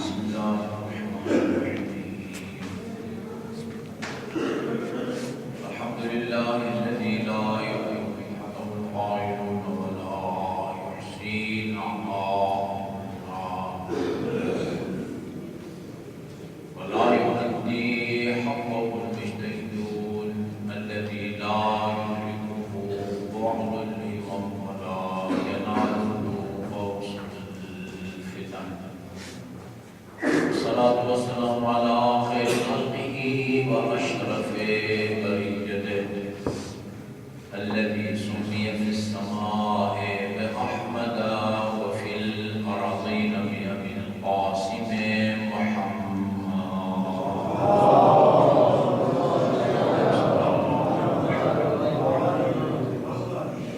بسم الله الرحمن الرحيم الحمد لله الذي لا يحب القائلون ولا يحصي الأعمال ولا يؤدي حقه المجتهدون الذي لا يدركه بعض الهمم ولا يناله فوز الفتن الصلاة والسلام على خير خلقه وأشرف بريته الذي سمي في السماء بأحمد وفي الأرضين بأبي القاسم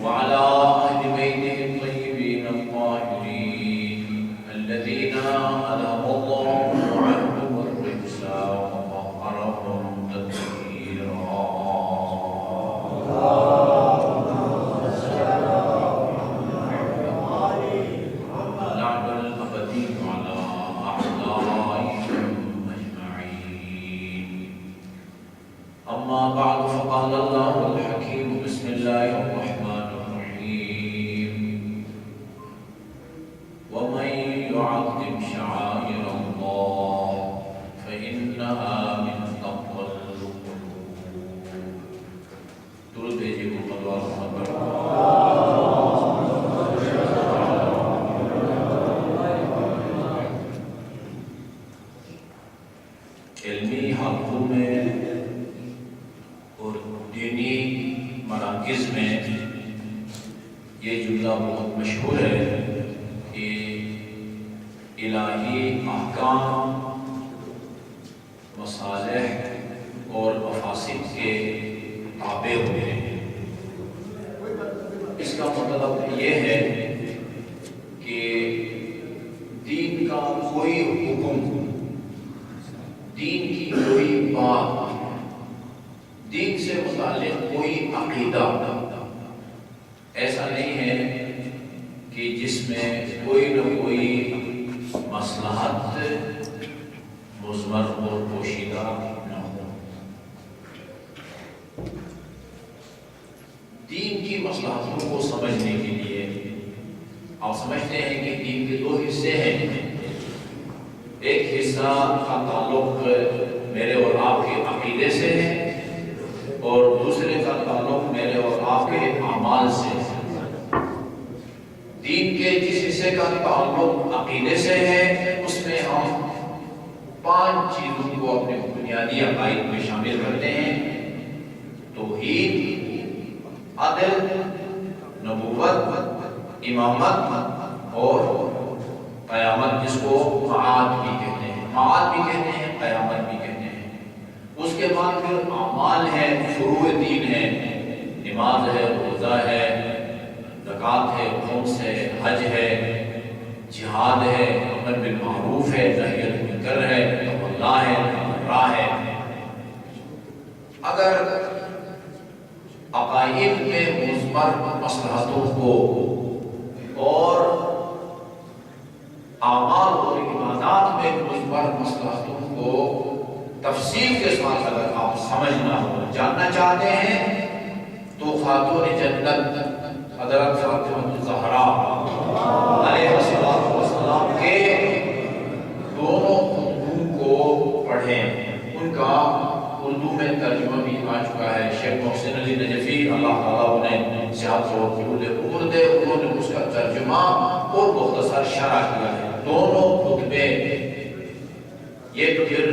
وعلى أهل بيته الطيبين الطاهرين الذين أذهب الله عنهم الرجس وطهرهم تطهيرا لعن الأبدي على أعدائهم أجمعين أما بعد فقال الله الحكيم بسم الله الرحمن الرحيم ومن يعظم شعائر الله فإنها من تقوى القلوب درود بھیجیے محمد و محمد پر علمی حلقوں میں اور دینی مراکز میں یہ جملہ بہت مشہور ہے کہ الہی احکام مصالح اور مفاسد کے تابع ہوئے ہیں۔ اس کا مطلب یہ ہے کہ دین کا کوئی حکم، دین کی کوئی بات، دین سے متعلق کوئی عقیدہ ایسا نہیں ہے کہ جس میں کوئی نہ کوئی مصلحت مضمر اور پوشیدہ نہ ہو۔ دین کی مصلحتوں کو سمجھنے کے لیے آپ سمجھتے ہیں کہ دین کے دو حصے ہیں۔ ایک حصہ کا تعلق میرے اور آپ کے عقیدے سے ہے اور دوسرے کا تعلق میرے اور آپ کے اعمال سے ہے۔ دین کے جس حصے کا تعلق عقیدے سے ہے اس میں ہم 5 چیزوں کو اپنے بنیادی عقائد میں شامل کرتے ہیں: توحید، عدل، نبوت، امامت اور قیامت، جس کو معاد بھی کہتے ہیں، معاد بھی کہتے ہیں، قیامت بھی کہتے ہیں۔ اس کے بعد پھر اعمال ہے، فروع دین ہے، نماز ہے، روزہ ہے، زکوٰۃ ہے، خمس ہے، حج ہے، جہاد ہے، امر بالمعروف ہے، نہی عن المنکر ہے، تقوی اللہ ہے، راہ ہے۔ اگر عقائد میں مثمر مصلحتوں کو اور اعمال اور عبادات میں مثمر مصلحتوں کو تفصیل کے ساتھ اگر آپ سمجھنا ہو، جاننا چاہتے ہیں، تو خاتون جنت حضرت فاطمہ الزہرا علیہ السلام کے دونوں خطبوں کو پڑھیں۔ ان کا اردو میں ترجمہ بھی آ چکا ہے۔ شیخ محسن علی نجفی اللہ تعالیٰ انہیں صحت و طول عمر دے، انہوں نے اس کا ترجمہ اور مختصر شرح کیا ہے۔ دونوں خطبے یہ پھر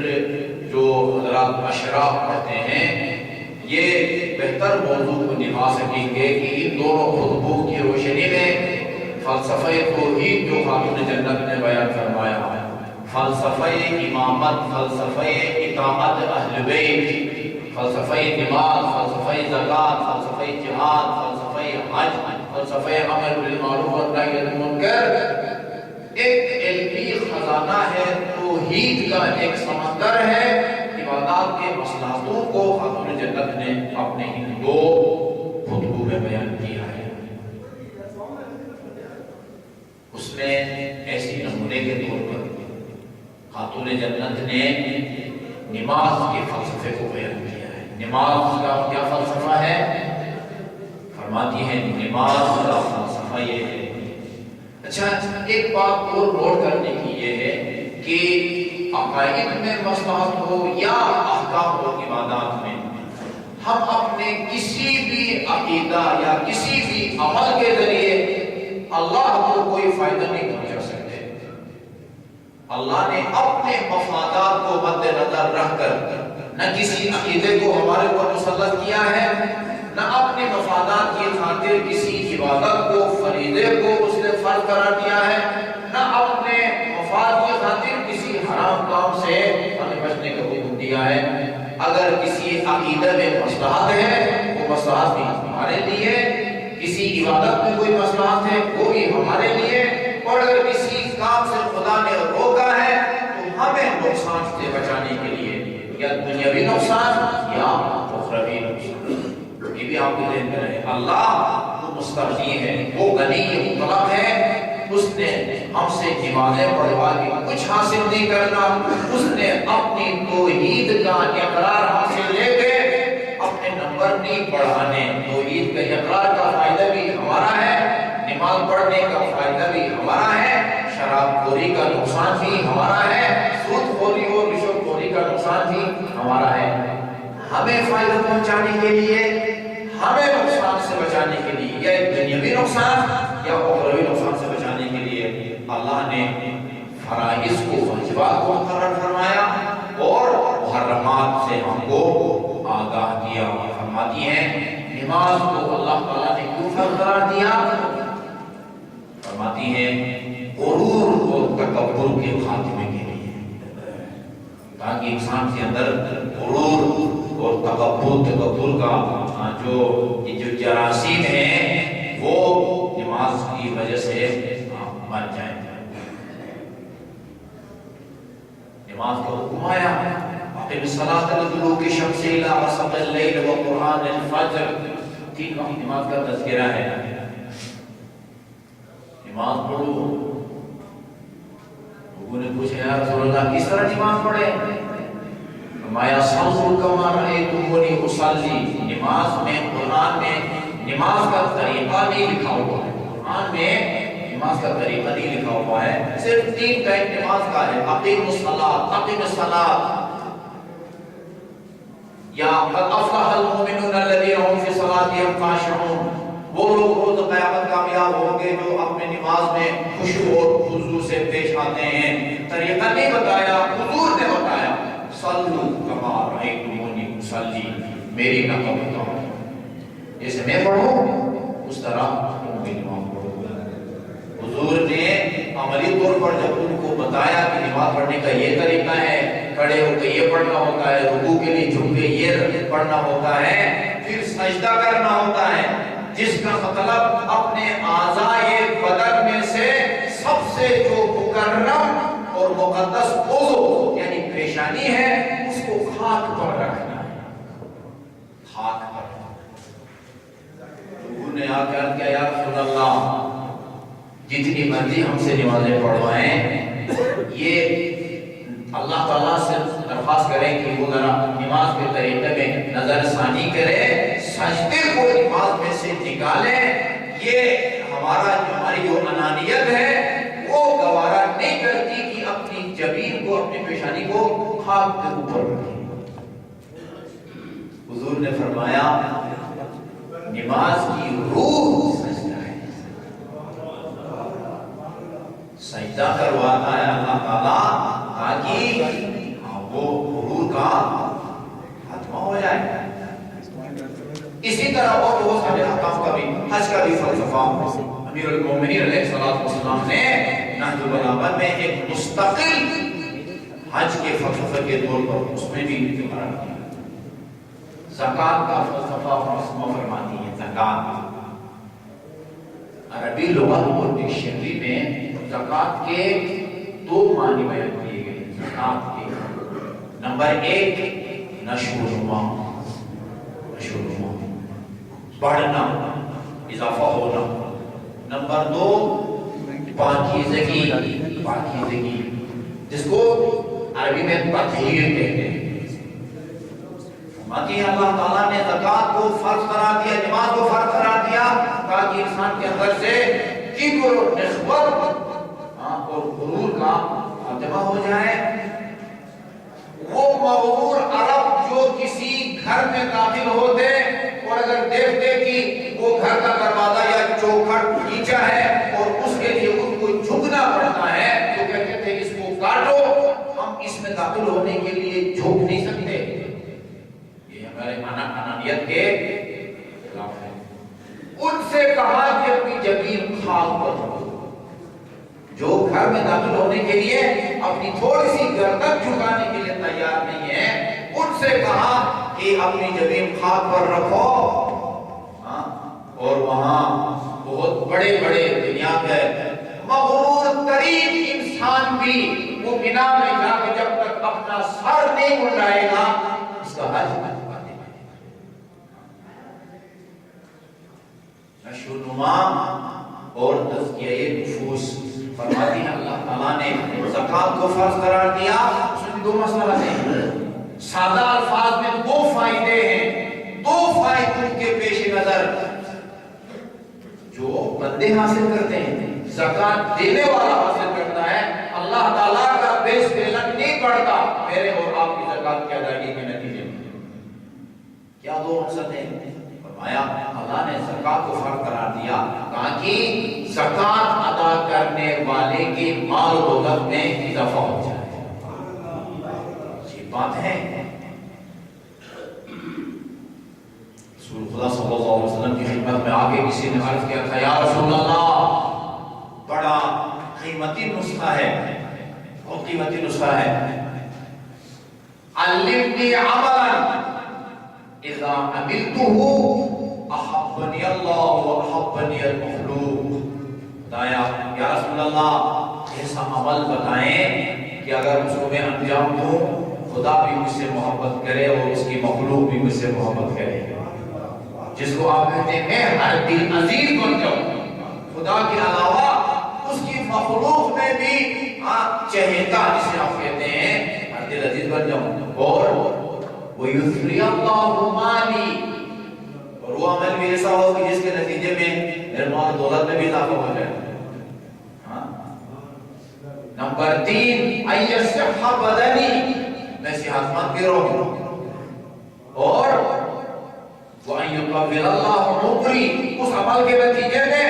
جو حضرات عشرہ پڑھتے ہیں یہ بہتر موضوع کو نبھا سکیں گے کہ ان دونوں خطبوں کی روشنی میں فلسفہ توحید جو خاتون جنت نے بیان فرمایا ہے، فلسفہ امامت، فلسفہ اطاعت اہل بیت، فلسفہ نماز، فلسفہ زکوٰۃ، فلسفہ جہاد، فلسفہ حج، فلسفہ امر بالمعروف اور نہی عن المنکر، ایک علمی خزانہ ہے، توحید کا ایک سمندر ہے۔ عبادات کے مصلحتوں کو خاتون جنت نے اپنے ان 2 خطبوں میں بیان کیا ہے۔ اس میں ایسی نمونے کے طور پر خاتون جنت نے نماز کے فلسفے کو بیان کیا ہے. نماز کا کیا فلسفہ ہے؟ فرماتی ہے نماز کا فلسفہ یہ ہے. اچھا ایک بات اور نوٹ کرنے کی یہ ہے کہ عقائد میں مصلحت ہو یا احکام ہو عبادات میں، ہم اپنے کسی بھی عقیدہ یا کسی بھی عمل کے ذریعے اللہ کو کوئی فائدہ نہیں پہنچا سکتے. اللہ نے اپنے مفادات کو مد نظر رکھ کر نہ کسی عقیدے کو ہمارے اوپر مسلط کیا ہے، نہ اپنے مفادات کی خاطر کسی عبادت کو فریضے کو اس نے فرض قرار دیا ہے، نہ اپنے مفاد کی خاطر کسی حرام کام سے ہمیں بچنے کا حکم دیا ہے. اگر کسی عقیدے میں مصلحت ہے وہ مصلحت بھی ہمارے لیے، کسی عبادت میں کوئی مصلحت ہے وہ بھی ہمارے لیے، اور اگر کسی کام سے خدا نے روکا ہے تو ہمیں نقصان سے بچانے کے لیے یا دنیاوی نقصان یا اخروی نقصان. یہ بھی آپ کو ذہن میں رہے. اللہ وہ مستغنی ہے، وہ غنی مطلق ہے. اس نے ہم سے نمازیں پڑھوا کے کچھ حاصل نہیں کرنا، اس نے اپنی توحید کا اقرار حاصل لے کے اپنے نمبر نہیں بڑھانے. توحید کا اقرار کا فائدہ بھی ہمارا ہے، نماز پڑھنے کا فائدہ بھی ہمارا ہے، شراب خوری کا نقصان بھی ہمارا ہے، سود خوری اور رشوت خوری کا نقصان بھی ہمارا ہے. ہمیں فائدہ پہنچانے کے لیے، ہمیں نقصان سے بچانے کے لیے، یا دنیاوی نقصان یا اخروی نقصان سے بچانے کے لیے اللہ نے فرائض کو، واجبات کو مقرر فرمایا اور محرمات سے ہم کو آگاہ کیا. فرماتی ہیں نماز کو اللہ تعالیٰ نے کیوں فرض قرار دیا؟ فرماتی ہیں غرور اور تکبر کے خاتمے کے لیے، تاکہ انسان کے اندر غرور اور تکبر کا جو جراثیم ہیں وہ نماز کی وجہ سے مر جائیں. نماز کا حکم آیا اقم الصلاۃ لدلوک الشمس الی غسق اللیل وقرآن الفجر. تین وقت نماز کا تذکرہ ہے. نماز پڑھو. لوگوں نے پوچھا یا رسول اللہ کس طرح نماز پڑھے؟ فرمایا صلوا کما رأیتمونی اصلی. نماز میں، قرآن میں نماز کا طریقہ نہیں لکھا ہوا ہے. قرآن میں نماز کا طریقہ نہیں لکھا ہوا ہے، صرف تین ٹائم نماز کا ہے. اقیم الصلاۃ، اقیم الصلاۃ، یا قد افلح المؤمنون الذین هم فی صلاتهم خاشعون. وہ لوگ روز قیامت کامیاب ہوں گے جو اپنے نماز میں خشوع اور خضوع سے پیش آتے ہیں. طریقہ نہیں بتایا، حضور نے بتایا صلو کما رأیتمونی اصلی. میری نقل بتاؤ، جیسے میں پڑھوں اس طرح تم بھی نماز پڑھو. حضور نے عملی طور پر جب ان کو بتایا کہ نماز پڑھنے کا یہ طریقہ ہے، کھڑے ہو کے یہ پڑھنا ہوتا ہے، رکوع کے لیے جھک کے یہ پڑھنا ہوتا ہے، پھر سجدہ کرنا ہوتا ہے، جس کا مطلب اپنے اعضائے بدن میں سے سب سے جو مکرم اور مقدس عضو یعنی پیشانی ہے اس کو خاک پر رکھنا ہے. خاک پر. لوگوں نے آ کر کیا یا رسول اللہ جتنی مرضی ہم سے نمازیں پڑھوائیں، یہ اللہ تعالیٰ سے درخواست کریں کہ وہ ذرا نماز کے طریقے میں نظر ثانی کرے، سجدے کو نماز میں سے نکالیں. یہ ہماری جو انانیت ہے وہ گوارا نہیں کرتی کہ اپنی جبین کو، اپنی پیشانی کو خاک کے اوپر رکھیں. حضور نے فرمایا نماز کی روح سجدہ ہے. سجدہ کرواتا ہے اللہ تعالیٰ تاکہ وہ غرور کا خاتمہ ہو جائے. اسی طرح اور بہت سارے احکام کا بھی، حج کا بھی فلسفہ امیر المومنین علیہ الصلوۃ والسلام نے نہج البلاغہ میں ایک مستقل حج کے فلسفے کے طور پر اس میں بھی بیان کیا. زکات کا فلسفہ فرماتی ہے. زکات عربی لغت اور ڈکشنری میں زکات کے دو معنی بیان کیے گئے. زکات کے نمبر ایک نشو و نما، نشو و نما بڑھنا، اضافہ ہونا. نمبر دو پاکیزگی، پاکیزگی جس کو عربی میں تطہیر کہتے ہیں. فرماتی ہے اللہ تعالیٰ نے زکوٰۃ کو فرض قرار دیا، نماز کو فرض قرار دیا تاکہ انسان کے اندر سے کبر اور نخوت اور غرور کا خاتمہ ہو جائے. وہ مغرور عرب جو کسی گھر میں داخل ہوتے اور اگر دیکھتے کہ وہ گھر کا دروازہ یا چوکھٹ نیچا ہے اور اس کے لیے ان کو جھکنا پڑتا ہے تو کہتے تھے اس کو کاٹو، ہم اس میں داخل ہونے کے لیے جھک نہیں سکتے. یہ ہمارے انانیت کے خلاف ہے. ان سے کہا کہ اپنی جبین خاک پر رکھو. جو گھر میں داخل ہونے کے لیے اپنی تھوڑی سی گردن جھکانے کے لیے تیار نہیں ہے، ان سے کہا کہ اپنی جبین خاک پر رکھو. اور وہاں بہت بڑے بڑے دنیا کے مغرور ترین انسان بھی وہ مینا میں جا کے جب تک اپنا سر نہیں اٹھائے گا اس کا حج نہ چکانے پائے گا. نشوونما اور تزکیہ نفوس. فرماتی ہے اللہ تعالیٰ نے زکوٰۃ کو فرض قرار دیا. اس میں دو مسئلہ ہیں. سادہ الفاظ میں دو فائدے ہیں. دو فائدوں کے پیش نظر جو بندے حاصل کرتے ہیں، زکوٰۃ دینے والا حاصل کرتا ہے، اللہ تعالیٰ کا بیس بیلن نہیں پڑتا میرے اور آپ کی زکوٰۃ کی ادائیگی کے نتیجے میں. کیا دو مقصد ہیں؟ فرمایا اللہ نے زکوٰۃ کو فرض قرار دیا تاکہ زکوٰۃ ادا کرنے والے کے مال و دولت میں اضافہ ہو جائے. یہ بات ہے. رسول خدا صلی اللہ علیہ وسلم کی خدمت میں آگے کسی نے عرض کیا تھا یا رسول اللہ بڑا قیمتی نسخہ ہے، بہت قیمتی نسخہ ہے. علمنی عملا اذا عملته احبنی اللہ و احبنی المخلوق. بتایا یا رسول اللہ ایسا عمل بتائیں کہ اگر اس کو میں انجام دوں خدا بھی مجھ سے محبت کرے اور اس کی مخلوق بھی مجھ سے محبت کرے. جس کو آپ کہتے ہیں میں ہر دل عزیز بن جاؤں، خدا کے علاوہ اس کی مخلوق میں بھی چہیتا جسے آپ کہتے ہیں ہر دل عزیز بن جاؤں. اور وَيُثْرِيَ اللَّهُ مَالِي، اور وہ عمل بھی ایسا ہو کہ جس کے نتیجے میں میرے مال دولت میں بھی اضافہ ہو جائے. نمبر 3 اَيَّصِحَّ بَدَنِي، میں صحت مند بھی رہوں. اور وَأَن يُطَوِّلَ اللَّهُ عُمْرِي، اس عمل کے نتیجے میں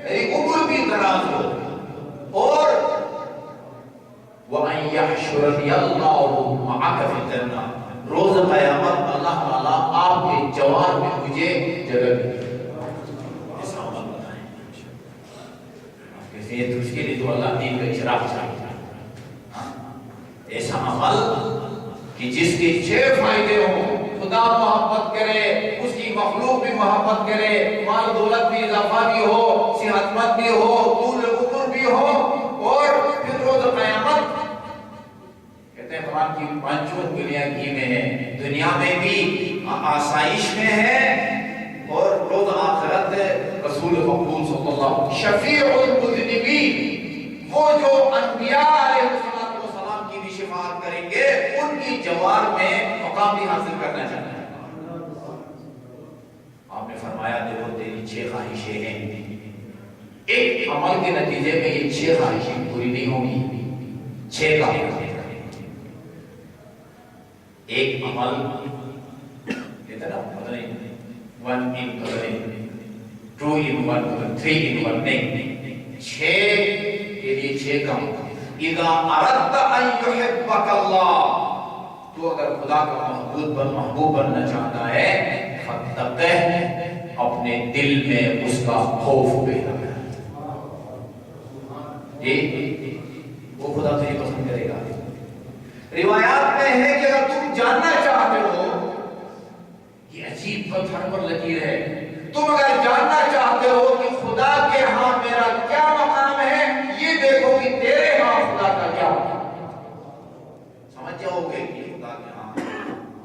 میری عمر بھی دراز ہو. اور وَأَن يَحْشُرَنِيَ اللَّهُ مَعَكَ فِي الْجَنَّةِ، روز قیامت اللہ تعالیٰ آپ کے جوار میں مجھے جگہ دے. ایسا عمل بتائیں. آپ کہتے ہیں تو اس کے لیے تو اللہ دین کا اشراف چاہیے. ایسا عمل کہ جس کے 6 فائدے ہوں، خدا محبت کرے، اس کی مخلوق بھی محبت کرے، مال دولت بھی اضافہ بھی ہو، صحت مند بھی ہو، طول عمر بھی ہو، اور پھر روز قیامت کہتے ہیں قرآن کی 5 دنیا گھی میں ہے، دنیا میں بھی آسائش میں ہے، اور روز آخرت رسول مقبول صلی اللہ علیہ وسلم شفیع المذنبین، وہ جو انبیاء علیہ السلام کی بھی شفاعت کریں گے، ان کی جوار میں مقام بھی حاصل کرنا چاہتا ہے. آپ نے فرمایا دیکھو تیری 6 خواہشیں ہیں، ایک عمل کے نتیجے میں یہ 6 خواہشیں پوری نہیں ہوں گی. 6 کا ایک عمل کہتے ہیں نا پتہ نہیں 1 in پتہ نہیں 2 in 1 3 in 1 نہیں، 6 کے لیے 6 کام. اذا اردت ان يحبك اللہ، تو اگر خدا کا محبوب بننا چاہتا ہے فتقہ، اپنے دل میں اس کا خوف پیدا کر. وہ خدا تجھے پسند کرے گا. روایات میں ہے کہ اگر تم جاننا چاہتے ہو، یہ عجیب پتھر پر لکیر ہے، تم اگر جاننا چاہتے ہو کہ خدا کے ہاں میرا کیا مقام ہے، یہ دیکھو کہ تیرے ہاں خدا کا کیا مقام ہے. سمجھ جاؤ گے کہ خدا کے ہاں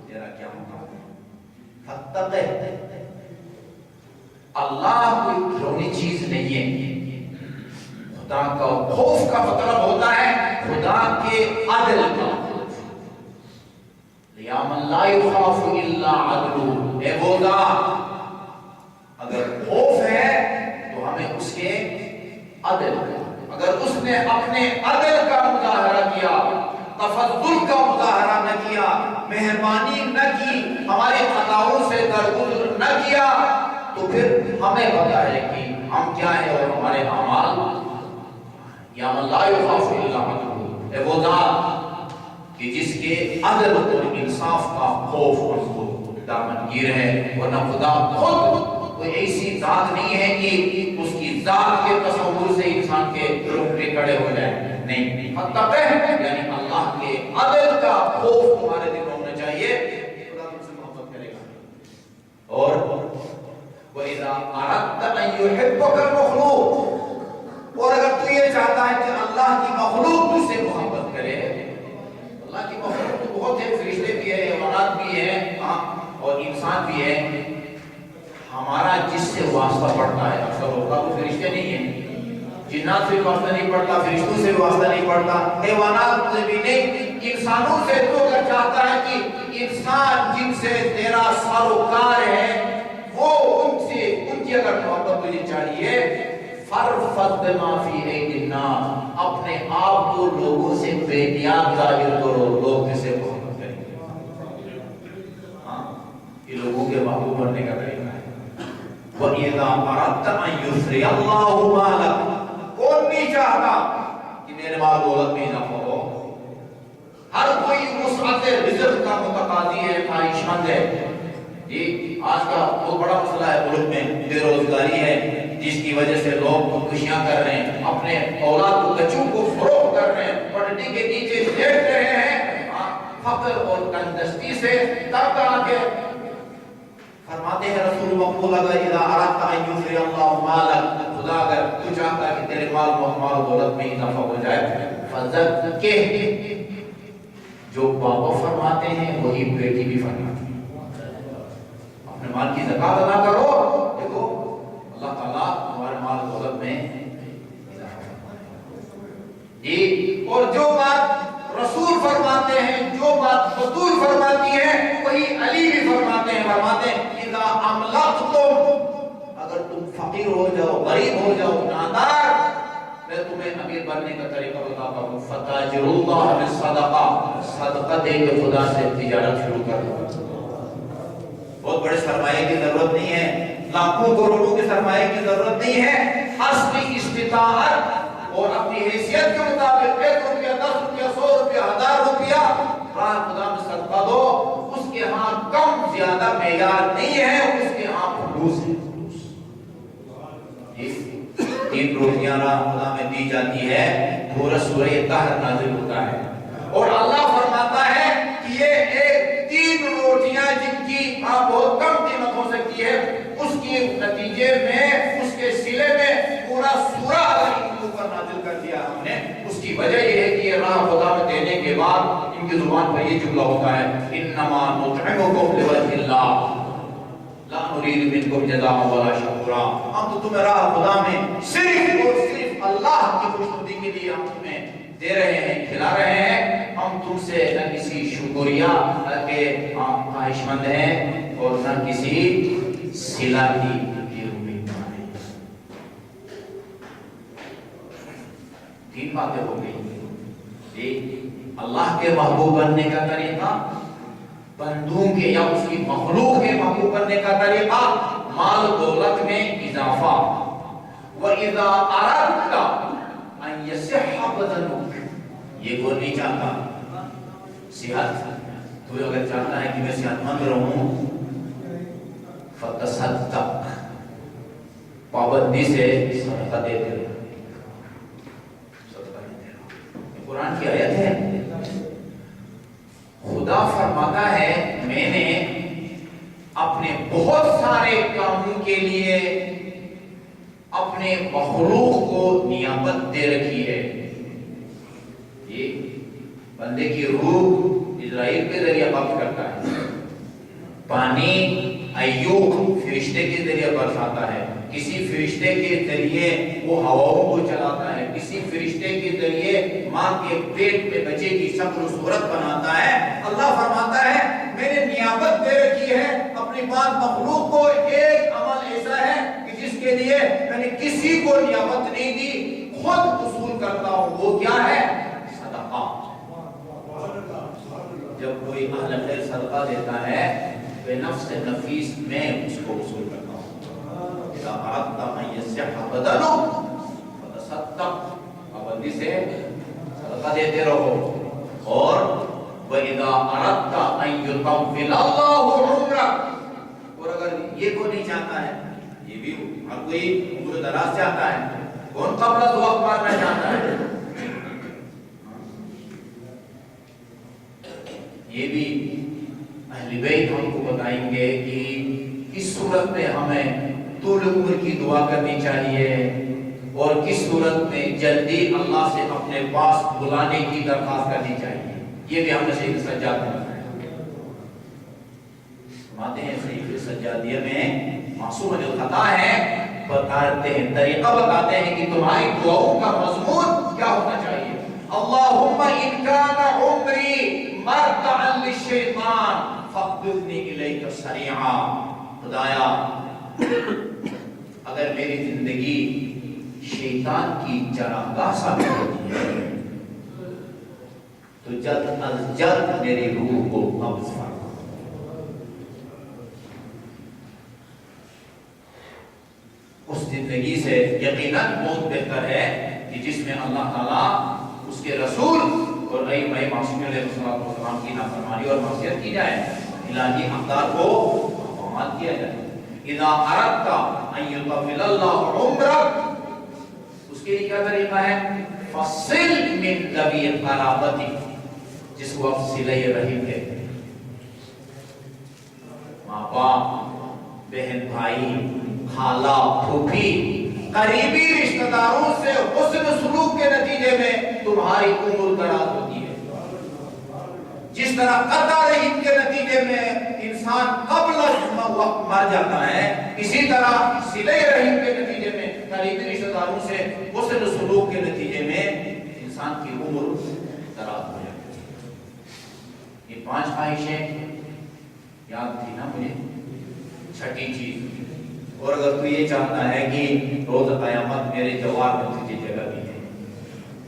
تیرا کیا مقام ہے. فتقہ، اللہ کوئی کھلونی چیز نہیں ہے. خدا کا خوف کا مطلب ہوتا ہے خدا کے عدل کا، عدل کا، اگر اس نے اپنے عدل کا مظاہرہ کیا، تفضل کا مظاہرہ نہ کیا، مہربانی نہ کی، ہمارے خطاؤں سے درگزر نہ کیا، تو پھر ہمیں پتہ ہے کہ ہم کیا ہیں اور ہمارے اعمال یا من لا یخاف الا عدلہ، اے وہ ذات کہ جس کے عدل اور انصاف کا خوف اس کو دامن گیر ہے، ورنہ خدا خود کوئی ایسی ذات نہیں ہے کہ اس کی ذات کے تصور سے انسان کے رونگٹے کھڑے ہو جائیں، نہیں، فتقہ یعنی اللہ کے عدل کا خوف تمہارے دل میں ہونا چاہیے، خدا تم سے محبت کرے گا۔ اور وَإِذَا أَرَدْتَ أَن يُحِبَّكَ الْمَخْلُوقُ، اور اگر تو یہ چاہتا ہے کہ اللہ کی مخلوق تجھ سے محبت کرے، اللہ کی مخلوق تو بہت ہے، فرشتے بھی ہیں، حیوانات بھی ہیں اور انسان بھی ہے، ہمارا جس سے واسطہ پڑتا ہے اکثر ہوتا وہ فرشتے نہیں ہیں، جنات سے واسطہ نہیں پڑتا، فرشتوں سے واسطہ نہیں پڑتا، حیوانات سے بھی نہیں، انسانوں سے تو اگر چاہتا ہے کہ انسان جن سے تیرا سروکار ہے وہ ان کی اگر محبت تجھے چاہیے، فَرْفَضْ بِمَا فِي أَيْدِي النَّاسِ، اپنے آپ کو لوگوں سے بے نیاز ظاہر کرو، لوگ جسے محبت کریں گے۔ یہ لوگوں کے محبوب بننے کا طریقہ ہے۔ وَإِذَا أَرَدْتَ أَن يُسْرِيَ اللَّهُ مَالَكَ، کون نہیں چاہتا کہ میرے مال دولت میں اضافہ ہو، ہر کوئی وسعت رزق کا متقاضی ہے، خواہش مند ہے۔ جی آج کا بہت بڑا مسئلہ ہے ملک میں بے روزگاری ہے، جس کی وجہ سے لوگ خودکشیاں کر رہے ہیں، اپنے اولاد کو بچوں کو فروخت کر رہے ہیں، پٹڑی کے نیچے لیٹ رہے ہیں، فقر اور تنگدستی سے تنگ آ کے۔ فرماتے ہیں رسول مقبول اگر اذا اردت ان یسری اللہ مالک، خدا اگر تو چاہتا ہے کہ تیرے مال و دولت میں اضافہ ہو جائے، فزکہ، جو بابا فرماتے ہیں وہی بیٹی بھی فرماتی ہے، اپنے مال کی زکات ادا کرو، دیکھو اللہ تعالیٰ ہمارے مال و دولت میں اضافہ فرماتے ہیں۔ اور جو بات رسول فرماتے ہیں، جو بات بطول فرماتی ہے، وہی علی بھی فرماتے ہیں، فرماتے ہیں اذا املقتم، اگر تم فقیر ہو جاؤ، غریب ہو جاؤ، نادار، میں تمہیں امیر بننے کا طریقہ بتاتا ہوں، فتاجر اللہ بالصدقہ، صدقہ دے کے خدا سے تجارت شروع کر دو۔ بہت بڑے سرمایے کی ضرورت نہیں ہے، لاکھوں کروڑوں کے سرمایے کی ضرورت نہیں ہے، حسب استطاعت اور اپنی حیثیت کے مطابق 1 روپیہ، 10 روپیہ، 100 روپیہ، 1000 روپیہ راہ خدا میں صدقہ دو۔ اس کے ہاں کم زیادہ معیار نہیں ہے، اس کے ہاں خلوص ہے۔ 3 روٹیاں راہ خدا میں دی جاتی ہے، پورا سورہ طہر نازل ہوتا ہے، اور اللہ فرماتا ہے کہ یہ 3 روٹیاں جن کی بہت کم قیمت ہو سکتی ہے، اس کے نتیجے میں، اس کے صلے میں پورا سورہ پر نازل کر دیا ہم نے۔ اس کی وجہ یہ ہے کہ یہ راہ خدا میں دینے کے بعد ان کی زبان پر یہ جملہ ہوتا ہے، انما نطعمکم لوجہ اللہ لا نريد منکم جزاء ولا شکورا، ہم تو تمہیں راہ خدا میں صرف اور صرف اللہ کی خوشنودی کے لیے ہم تمہیں دے رہے ہیں، کھلا رہے ہیں، ہم تم سے نہ کسی شکریہ کے خواہش مند ہیں اور نہ کسی صلہ کی امید مند ہیں۔ 3 باتیں ہو گئی، ایک اللہ کے محبوب بننے کا طریقہ، بندوں کے یا اس کی مخلوق کے محبوب بننے کا طریقہ، مال دولت میں اضافہ۔ وَإِذَا أَرَدْتَ أَن يَصِحَّ بَدَنُكَ، یہ کوئی نہیں چاہتا صحت، تو اگر چاہتا ہے کہ میں صحت مند رہوں، فَتَصَدَّقْ، پابندی سے صدقہ دے دے۔ قرآن کی آیت ہے، خدا فرماتا ہے میں نے اپنے بہت سارے کاموں کے لیے اپنے مخلوق کو نیابت دے رکھی ہے۔ یہ بندے کی روح اسرائیل کے ذریعہ قبض کرتا ہے، پانی ایوب فرشتے کے ذریعے برساتا ہے، کسی فرشتے کے ذریعے وہ ہواؤں کو چلاتا ہے، کسی فرشتے کے ذریعے ماں کے پیٹ میں بچے کی شکل و صورت بناتا ہے۔ اللہ فرماتا ہے میں نے نیابت دے رکھی ہے اپنی بات مخلوق کو، ایک عمل ایسا ہے کہ کہ جس کے لیے میں نے کسی کو نعمت نہیں دی، خود وصول کرتا ہوں، وہ کیا ہے؟ صدقہ۔ جب کوئی اہل خیر صدقہ دیتا ہے بے نفس نفیس میں اس کو وصول کرتا ہوں۔ اذا اردت ان یصح بدنک فتصدق، پابندی سے صدقہ دیتے رہو۔ اور وَإِذَا أَرَدْتَ أَن يُطَوِّلَ اللَّهُ عُمْرَكَ، اور اگر یہ کو نہیں چاہتا ہے، یہ بھی ہر کوئی عمر دراز چاہتا ہے، کون قبل از وقت مارنا چاہتا ہے؟ یہ بھی اہل بیت ہم کو بتائیں گے کہ کس صورت میں ہمیں طول عمر کی دعا کرنی چاہیے اور کس صورت میں جلدی اللہ سے اپنے پاس بلانے کی درخواست کرنی چاہیے۔ یہ بھی ہم نے سید سجاد میں بتایا۔ فرماتے ہیں سید سجادیہ میں معصوم الخطا ہے، بتاتے ہیں طریقہ، بتاتے ہیں کہ تمہاری دعاؤں کا مضمون کیا ہونا چاہیے۔ اللہم ان کان عمری مرتعا للشیطان فاقبضنی الیک سریعا، خدایا اگر میری زندگی شیطان کی چراگاہ ثابت ہوتی ہے تو جلد از جلد میری روح کو قبض فرما۔ اس زندگی سے یقیناً بہت بہتر ہے کہ جس میں اللہ تعالیٰ، اس کے رسول اور ائمہ معصومین علیہ السلام کی نافرمانی اور معصیت کی جائے، الہی اقدار کو مقامات کیا جائے۔ اذا اردت ان یطول اللہ عمرک، اس کے لیے کیا طریقہ ہے؟ فصل من ذوی قرابتک، جس کو آپ صلہ رحم کہتے ہیں، ماں باپ، بہن بھائی، خالہ پھوپھی، قریبی رشتہ داروں سے حسن سلوک کے نتیجے میں تمہاری عمر دراز ہوتی ہے۔ جس طرح قطع رحم کے نتیجے میں انسان قبل وقت مر جاتا ہے، اسی طرح صلہ رحم کے نتیجے میں، قریبی رشتہ داروں سے حسن سلوک کے نتیجے میں انسان کی عمر دراز ہو جاتی ہے۔ یہ 5 خواہشیں یاد تھی نا مجھے؟ چھٹی چیز، اور اگر تو یہ چاہتا ہے کہ روز قیامت میرے جوار میں تجھے جگہ بھی ہے،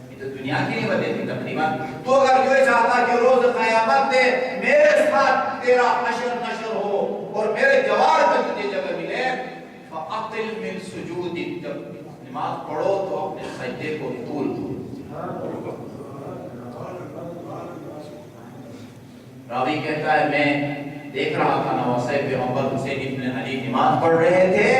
یہ تو دنیا کی نہیں وجہ تھی تقریباً، تو اگر یہ چاہتا کہ روز قیامت میں میرے ساتھ تیرا حشر نشر ہو اور میرے جوار میں تجھے جگہ ملے، فَأَقِلْ مِنْ سُجُودِكَ، جب نماز پڑھو تو اپنے سجدے کو طول دو۔ راوی کہتا ہے میں دیکھ رہا تھا نواسہ پیغمبر حسین ابن علی نماز پڑھ رہے تھے،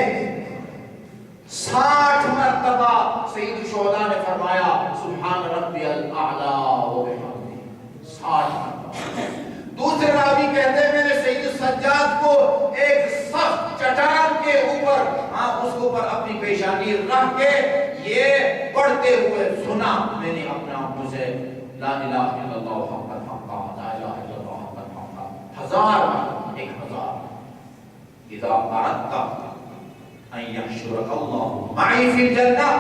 60 مرتبہ سید الشہداء نے فرمایا سبحان ربی الاعلی و بحمدہ، 60 مرتبہ۔ دوسرے راوی کہتے ہیں میں نے سید السجاد کو ایک سخت چٹان کے اوپر، اس کے اوپر اپنی پیشانی رکھ کے یہ پڑھتے ہوئے سنا، میں نے اپنے آنکھوں سے لا الہ الا اللہ حق حقا، لا الہ الا اللہ حق حقا، 1000 1000۔ اذا اردت ان یحشرک اللہ معی فی الجنہ